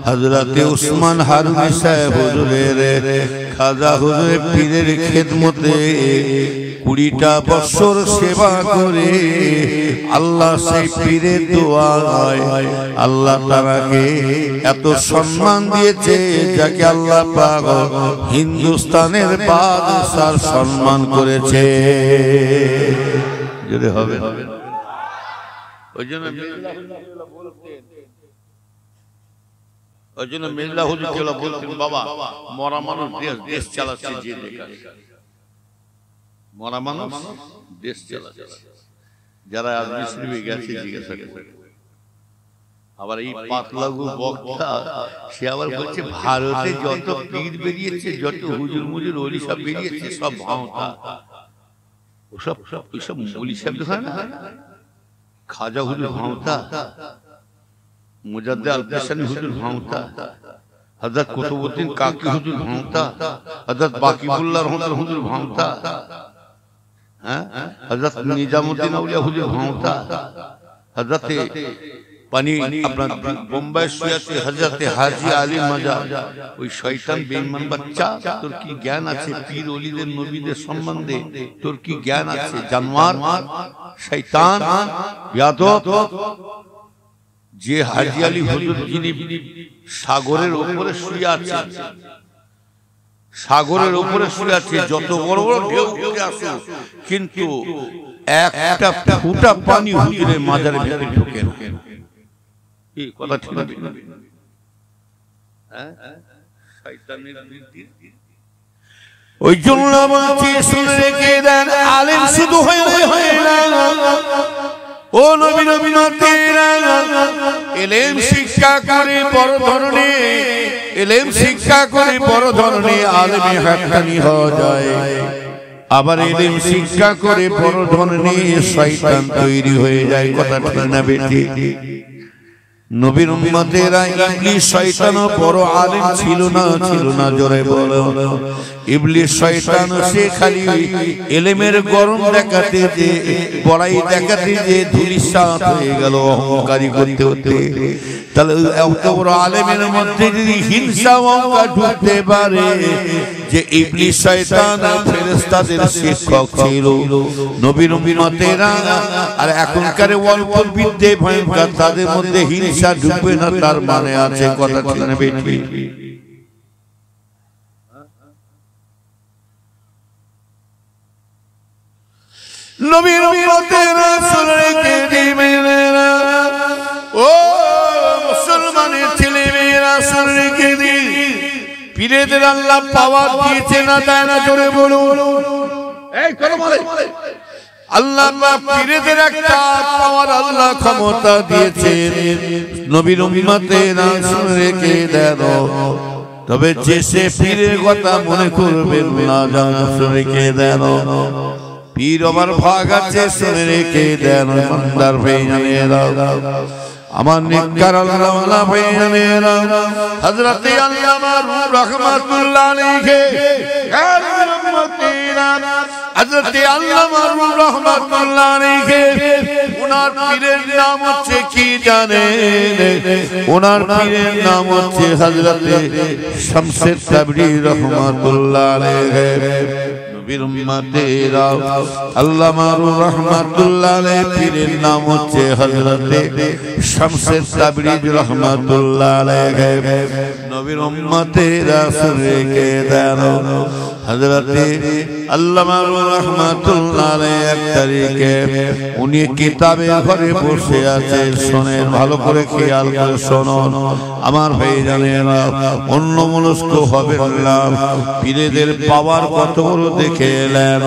হযরতে উসমান হারুনি সাহেব হুজুরের, খাজা হুজুরের পীরের খেদমতে 20টা বছর সেবা করে আল্লাহ সেই পীরের দোয়ায় আল্লাহ তাআলাকে এত সম্মান দিয়েছে, যাকে আল্লাহ পাক হিন্দুস্তানের বাদশার সম্মান করেছে। যদি হবে ওই জন্য মিল্লাহ হুজুর কেবলা বলতেন, বাবা মরা মানুষ দেশ চালাচ্ছে, যে মরা মানুষ দেশ চালাচ্ছে। যারা আজমি শরীফে গেছে জিজ্ঞাসা করে, আবার এই পাতলাগু বক্তা সে আবার বলছে ভারতে যত পীর বেরিয়েছে, যত হুজুর মুজুর ওলি সব বেরিয়েছে, সব ভাঁওতা, ওসব ওইসব ওলি সাহেব হয় না, খাজা হুজুর ভাঁওতা, মুজাদ্দে আল কাশানি হুজুর ভাঁওতা, হযরত কুতুবউদ্দিন কাকি হুজুর ভাঁওতা, হযরত বাকিবুল্লাহ রহমাতুল্লাহ হুজুর ভাঁওতা, হ্যাঁ, হযরত নিজামউদ্দিন আউলিয়া হুজুর ভাঁওতা, হযরত পানি আপনার বোম্বাই শুয়াতে হযরতে হাজী আলী মাজা। ওই শয়তান বেঈমান বাচ্চা, তোর কি জ্ঞান আছে পীর ওলিদের নবীদের সম্বন্ধে? তোর কি জ্ঞান আছে? জানোয়ার, শয়তান, বেয়াদব। যে হাজী আলী হুজুর যিনি সাগরের উপরে শুয়ে আছেন, সাগরের উপরে শুয়ে আছে, যত বড় বড় ঢেউ উঠে আসে, কিন্তু একটা ফুটা পানি হুজুরের মাজারের ভিতরে ঢোকে না। এই কথা ঠিক না? শয়তানের বৃদ্ধি। ওই জন্য বলছি শুনে রেখে দেন, আলেম শুধু হয় না, ও নবী নবীরা ইলম শিক্ষা করে বড় ধরনের, ইলম শিক্ষা করে বড় ধরনের আলেমে হাক্কানি হওয়া যায়। আবার ইলম শিক্ষা করে বড় ধরনের শয়তান তৈরি হয়ে যায়। কথা ঠিক না বেটি? নবীর উম্মতেরা ইবলিস শয়তানও বড় আলেম ছিল না, জোরে বলো। ইবলিস শয়তান সে খালি ইলমের গরম দেখাতে যে, বড়াই দেখাতে যে ধূলিসাৎ হয়ে গেল অহংকারী করতে। তাহলে এত বড় আলেমের মধ্যে যদি হিংসা অহংকার ঢুকতে পারে, যে ইবলিস শয়তান ফেরেশতাদের শিক্ষক ছিল নবীর উম্মতেরা, আর এখনকার অল্প বিদ্যে ভয়ঙ্কর, তাদের মধ্যে হিংসা ঢুকবে না, তার মানে আছে। কথা ঠিক না বেটি? নবীর উম্মতেরা শুনে কে দিবেন, ও মুসলমানের ছেলে মেয়েরা শুনে কে দিন, পীরেদের আল্লাহ পাওয়ার দিয়েছে না দেয় না, জোরে বলুন। এই কথা বলে আল্লাহ পীরেদের একটা পাওয়ার আল্লাহ ক্ষমতা দিয়েছেন। নবীর উম্মতেরা শুনে রেখে দেন, তবে যে সে পীরের কথা মনে করবেন না, জানা শুনে রেখে দেন। পীর আমার ভাগ আছে শুনে রেখে দেন মন্দার ভাইজানেরা আমার নেককার আল্লাহওয়ালা ভাইজানেরা হযরত আল্লামা রহমাতুল্লাহ আলাইহি হযরত আল্লামা রহমাতুল্লাহ আলাইহি ওনার পীরের নাম হচ্ছে কি জানেন ওনার পীরের নাম হচ্ছে হযরত শামসুদ তাবরি রহমাতুল্লাহ আলাইহি নবীর উম্মতেরা আল্লামা রাহমাতুল্লাহ আলাইহি পীরের নাম হচ্ছে হযরত শামসুদ তাবরি রহমাতুল্লাহ আলাইহি নবীর উম্মতেরা শুনে কে দাও হযরত আল্লামা রাহমাতুল্লাহ আলাইহি এক তারিখে উনি কিতাবের ঘরে বসে আছেন শুনেন ভালো করে খেয়াল করে শুনুন আমার ভাইজানেরা অন্য মনস্ক হবে না পীরেদের পাওয়ার কত বড় দেখে এলেন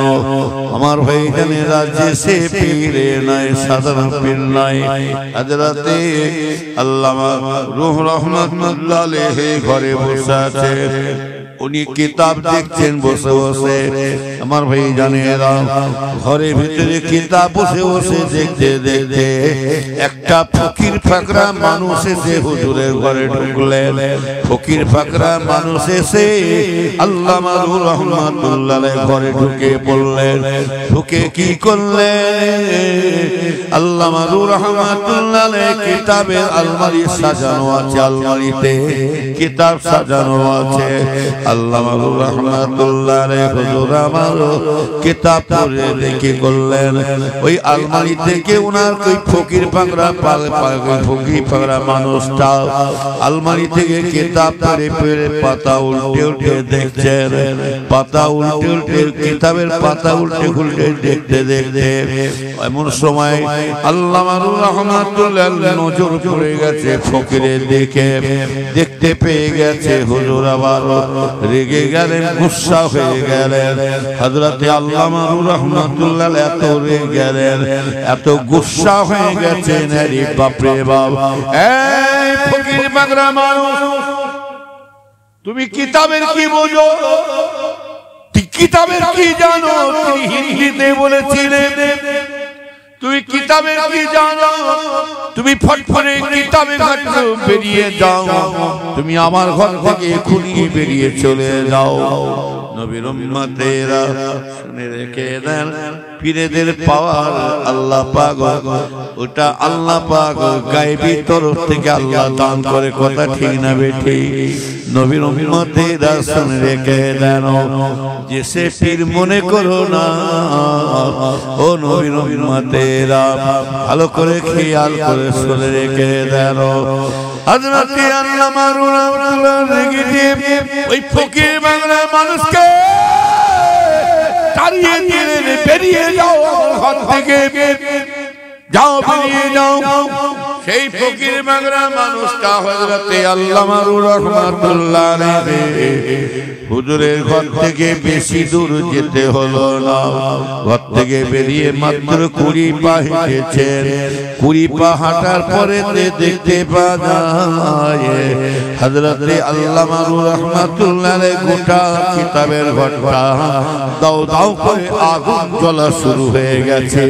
আমার ভাইজানেরা যে সে পীরে নাই সাধারণ পীর নাই হযরত আল্লামা রূহ রাহমাতুল্লাহ আলাইহি ঘরে বসে আছেন উনি কিতাব দেখছেন বসে বসে আমার ভাইজানেরা ঘরের ভিতরে কিতাব বসে বসে দেখতে দেখতে একটা ফকির ফাকরা মানুষ এসে হুজুরের ঘরে ঢুকলেন ফকির ফাকরা মানুষ এসে আল্লামা রাহমাতুল্লাহ আলাইহি ঘরে ঢুকে পড়লেন ঢুকে কি করলেন আল্লামা রাহমাতুল্লাহ আলাইহি কিতাবের আলমারি সাজানো আছে আলমারিতে কিতাব সাজানো আছে আল্লামা রাহমাতুল্লাহ আলাইহি হুজুর আমার কিতাব পড়ে দেখে করলেন ওই আলমারি থেকে ওনার ওই ফকির পাগড়া ফকির পাগড়া মানুষটা আলমারি থেকে কিতাব পড়ে পড়ে পাতা উল্টে উল্টে দেখছেন পাতা উল্টে উল্টে কিতাবের পাতা উল্টে উল্টে দেখতে দেখতে এমন সময় আল্লামা রাহমাতুল্লাহ নজর পড়ে গেছে ফকিরের দিকে দেখতে পেয়ে গেছে হুজুর আবার রেগে গেলেন গুসা হয়ে গেলেন হযরত আল্লামা রাহমাতুল্লাহ এত রেগে গেলেন এত গুসা হয়ে গেছেন আরে বাপ রে বাপ এই ফকির পাগড়া মানুষ তুমি কিতাবের কি বোঝো কিতাবের কি জানো তুমি হিন্দিতে বলেছিলেন তুমি কিতাবের কি জানো তুমি ফটফটে কিতাবের ঘাট বেরিয়ে যাও তুমি আমার ঘর থেকে এখনই বেরিয়ে চলে যাও নবীর উম্মতেরা শুনে রেখে দেন পীরেদের পাওয়ার আল্লাহ পাক ওটা আল্লাহ পাক গায়েবী তরফ থেকে আল্লাহ দান করে কথা ঠিক না বেঠি নবীর উম্মতেরা শুনে রেখে দেন যে সে পীর মনে করো না ও নবীর উম্মতেরা ভালো করে খেয়াল করে শুনে রেখে দেন হযরত আল্লামা রাহমাতুল্লাহ আলাইহি ওই ফকির বাংলা মানুষকে তাড়িয়ে দিলেন বেরিয়ে যাও ঘর থেকে যাও বেরিয়ে যাও সেই ফকির বাংলা মানুষটা হযরত আল্লামা রাহমাতুল্লাহ আলাইহি হুজুরের ঘর থেকে বেশি দূর যেতে হলো না ঘর থেকে বেরিয়ে মাত্র 20 পা হেঁটেছেন 20 পা হাঁটার পরে দেখতে পাওয়া যায় হযরত আল্লামা রাহমাতুল্লাহ আলাইহি গোটা কিতাবের ঘরটা দাও দাও করে আগুন জ্বলা শুরু হয়ে গেছে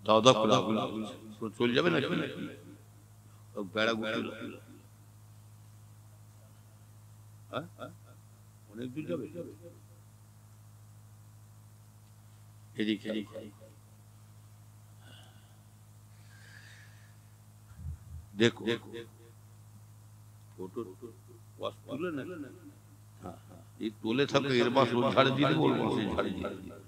দাও দাও করে আগুন চলে যাবে না বেড়া গুটি অনেক দূর যাবে এদিকে দেখো ফটো ওয়াশ তুলে না এই তোলে থাকে এর বাস ঝাড় দিয়ে বলবো সেই ঝাড় দিয়ে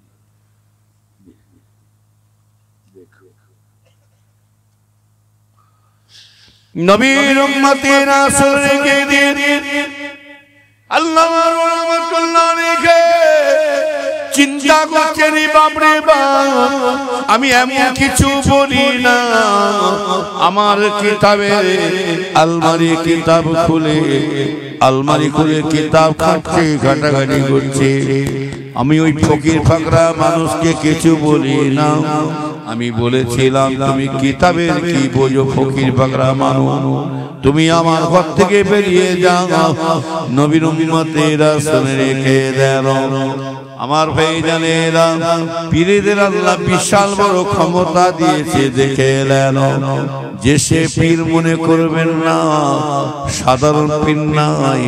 নবীর উম্মতেরা শুনে কে দিয়ে আল্লামা রাহমাতুল্লাহ আলাইহি চিন্তা করছেন বাপ রে বাপ আমি এমন কিছু বলি না আমার কিতাবের আলমারি কিতাব খুলে কিতাব খাটছে ঘাটাঘাটি করছে আমি ওই ফকির ফাকরা মানুষকে কিছু বলি না আমি বলেছিলাম তুমি কিতাবের কি বোঝো ফকির ফাকরা মানুষ তুমি আমার ঘর থেকে বেরিয়ে যাও। নবীর উম্মতেরা শুনে রেখে দেন, আমার ভাইজানেরা, পীরদের আল্লাহ বিশাল বড় ক্ষমতা দিয়েছে দেখে এলেন। যে সে পীর মনে করবেন না, সাধারণ পীর নাই,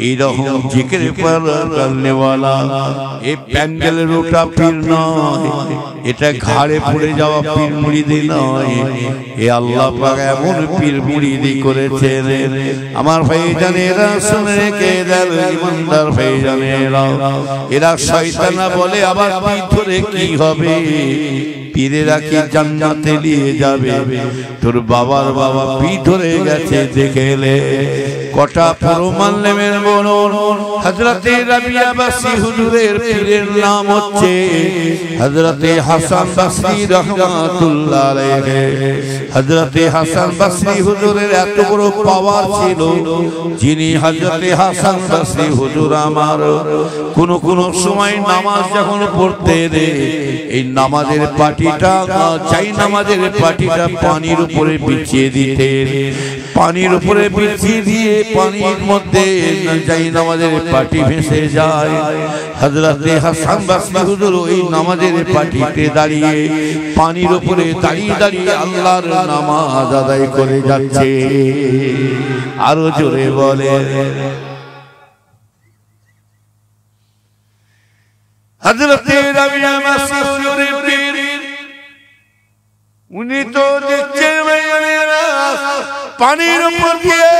এইরকম জিকির করনেওয়ালা, এই প্যান্ডেলের ওটা পীর নয়, এটা ঘাড়ে পড়ে যাওয়া পীর মুরিদি নয়, এ আল্লাহ পাক এমন পীর মুরিদি করেছেন। আমার ভাইজানেরা শুনে রেখে দেন, ইমানদার ভাইজানেরা, এরা শয়তানা বলে আবার পীর ধরে কি হবে? পীরেরা কি জান্নাতে নিয়ে যাবে? তোর বাবার বাবা পীর ধরে গেছে দেখে এলে। কটা প্রমাণ নেবেন বলুন? হযরতে রাবিয়া বাসরি হুজুরের পীরের নাম হচ্ছে হযরতে হাসান বাসরি রাহমাতুল্লাহ আলাইহি। হযরতে হাসান বাসরি হুজুরের এত বড় পাওয়ার ছিল, যিনি হযরতে হাসান বাসরি হুজুর আমার কোন সময় নামাজ যখন পড়তেন, এই নামাজের পাটিটা, চাই নামাজের পাটিটা পানির উপরে বিছিয়ে দিতেন। পানির উপরে বিছিয়ে দিয়ে পানির মধ্যে যাই নামাজের পাটি ভেসে যায়। হযরতে হাসান বাসরি হুজুর ওই নামাজের পাটিতে দাঁড়িয়ে, পানির উপরে দাঁড়িয়ে দাঁড়িয়ে আল্লাহর নামাজ আদায় করে যাচ্ছে। আরো জোরে বলে, হযরতে রাবিয়া বাসরি হুজুরের পীর, উনি তো দেখছেন পানির উপর দিয়ে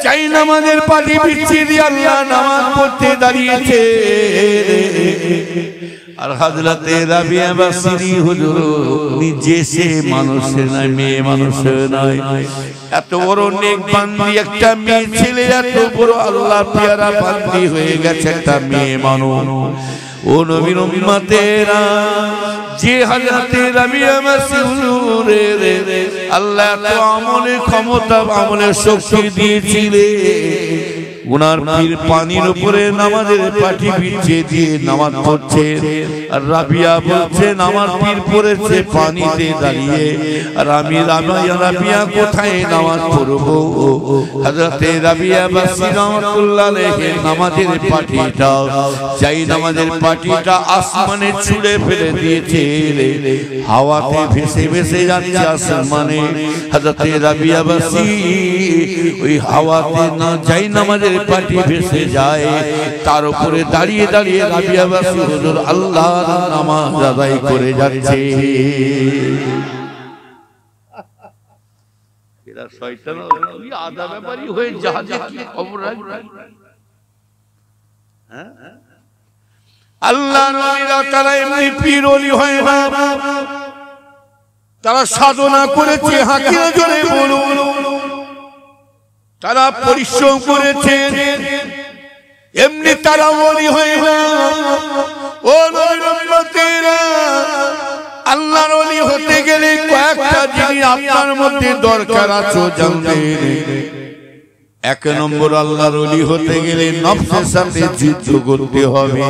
চাই নামাজের পাটি বিছিয়ে দিয়ে আল্লাহ নামাজ পড়তে দাঁড়িয়েছে। আর হযরতে রাবিয়া বাসরি হুজুর নিজে সে মানুষ নয়, মেয়ে মানুষ নয়, এত বড় নেক বান্দি একটা মেয়ে ছেলে, এত বড় আল্লাহ পেয়ারা বান্দি হয়ে গেছে একটা মেয়ে মানুষ। ও নবীর উম্মতেরা, যে হযরতে রাবিয়া বাসরি হুজুরের আল্লাহ তো আমলের ক্ষমতা, আমলের শক্তি দিয়েছিলেন, উনার পীর পানির উপরে নামাজের পাটি বিছিয়ে দিয়ে নামাজ পড়ছে। আর রাবিয়া বলছেন আমার পীর পড়েছে পানিতে দাঁড়িয়ে, আর আমি রাবিয়া কোথায় নামাজ পড়বো? হযরতে রাবিয়া বাসরি রাহমাতুল্লাহ আলাইহি নামাজের পাটিটা, চাই নামাজের পাটিটা আসমানে ছুঁড়ে ফেলে দিয়েছে, হাওয়াতে ভেসে ভেসে যাচ্ছে আসমানে। হযরতে রাবিয়া বাসরি ওই হাওয়াতে না যাই নামাজের পাটি ভেসে যায়, তার উপরে দাঁড়িয়ে দাঁড়িয়ে রাবিয়া বাসরি হুজুর আল্লাহর নামাজ আদায় করে যাচ্ছে। এরা শয়তান আদা ব্যাপারী হয়ে জাহাজে কি খবর রাখবে? আল্লাহ নবীরা তারা এমনি পীর ওলি হয় না, তারা সাধনা করেছে। হাকিরা জোরে বলুন, তারা পরিশ্রম করেছে, এমনি তারা ওলি হয় না। ও নবীর উম্মতেরা, আল্লাহর ওলি হতে গেলে কয়েকটা জিনিস আপনার মধ্যে দরকার আছে জানবেন। এক নম্বর, আল্লাহর ওলি হতে গেলে নফসের সাথে যুদ্ধ করতে হবে।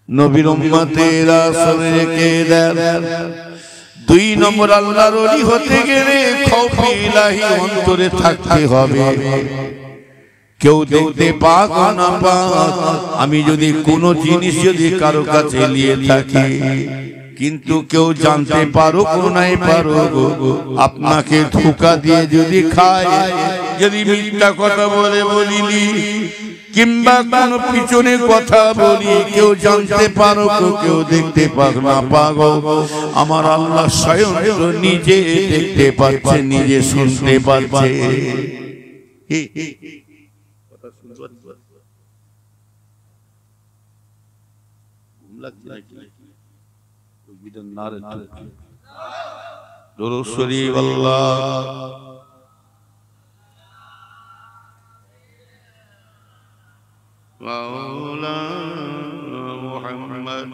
নবীর উম্মতেরা শুনে রেখে দেন। দুই নম্বর, আল্লাহর ওলি হতে গেলে খৌফ ইলাহি অন্তরে থাকতে হবে। কেউ দেখতে পাক না পাক, আমি যদি কোনো জিনিস যদি কারো কাছে নিয়ে থাকি, কিন্তু কেউ জানতে পারুক নাই পারুক, আপনাকে ধোঁকা দিয়ে যদি খায়, যদি মিথ্যা কথা বলে বলিনি, কিংবা কোনো পিছনে কথা বলি, কেউ জানতে পারো, কেউ দেখতে পাক না পাক, আমার আল্লাহ স্বয়ং নিজে দেখতে পাচ্ছে, নিজে শুনতে পাচ্ছে। দরুদ শরীফ আল্লাহ মাওলানা মুহাম্মদ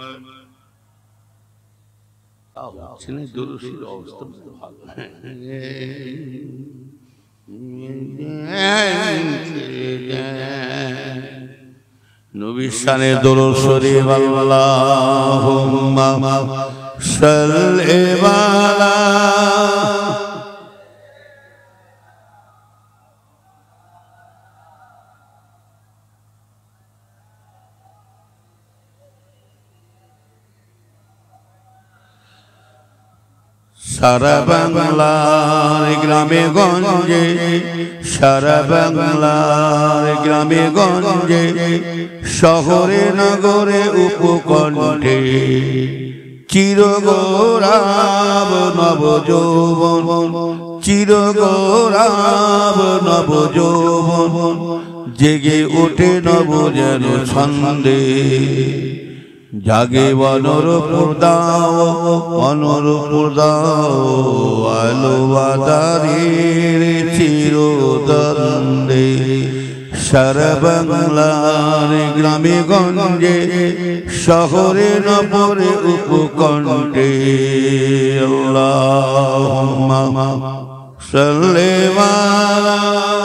ছেলে দরুদ শরীফ অবস্থা ভালো। নবীর শানে দরুদ শরীফ আল্লাহুম্মা সাল্লি আলা সারা বাংলার গ্রামে গঞ্জে, সারা বাংলার গ্রামে গঞ্জে, শহরে নগরে উপকণ্ঠে চিরগৌরব নব যৌবন, চিরগৌরব নব যৌবন, জেগে ওঠে নব যেন ছন্দে, জাগে অনুরূপ দাও, অনুরূপ দাও, আলো বাতারের চিরদ্বন্দ্বে, সারা বাংলার গ্রামে গঞ্জে, শহরে নগরে উপকণ্ঠে, আল্লাহুম্মা সাল্লি আলা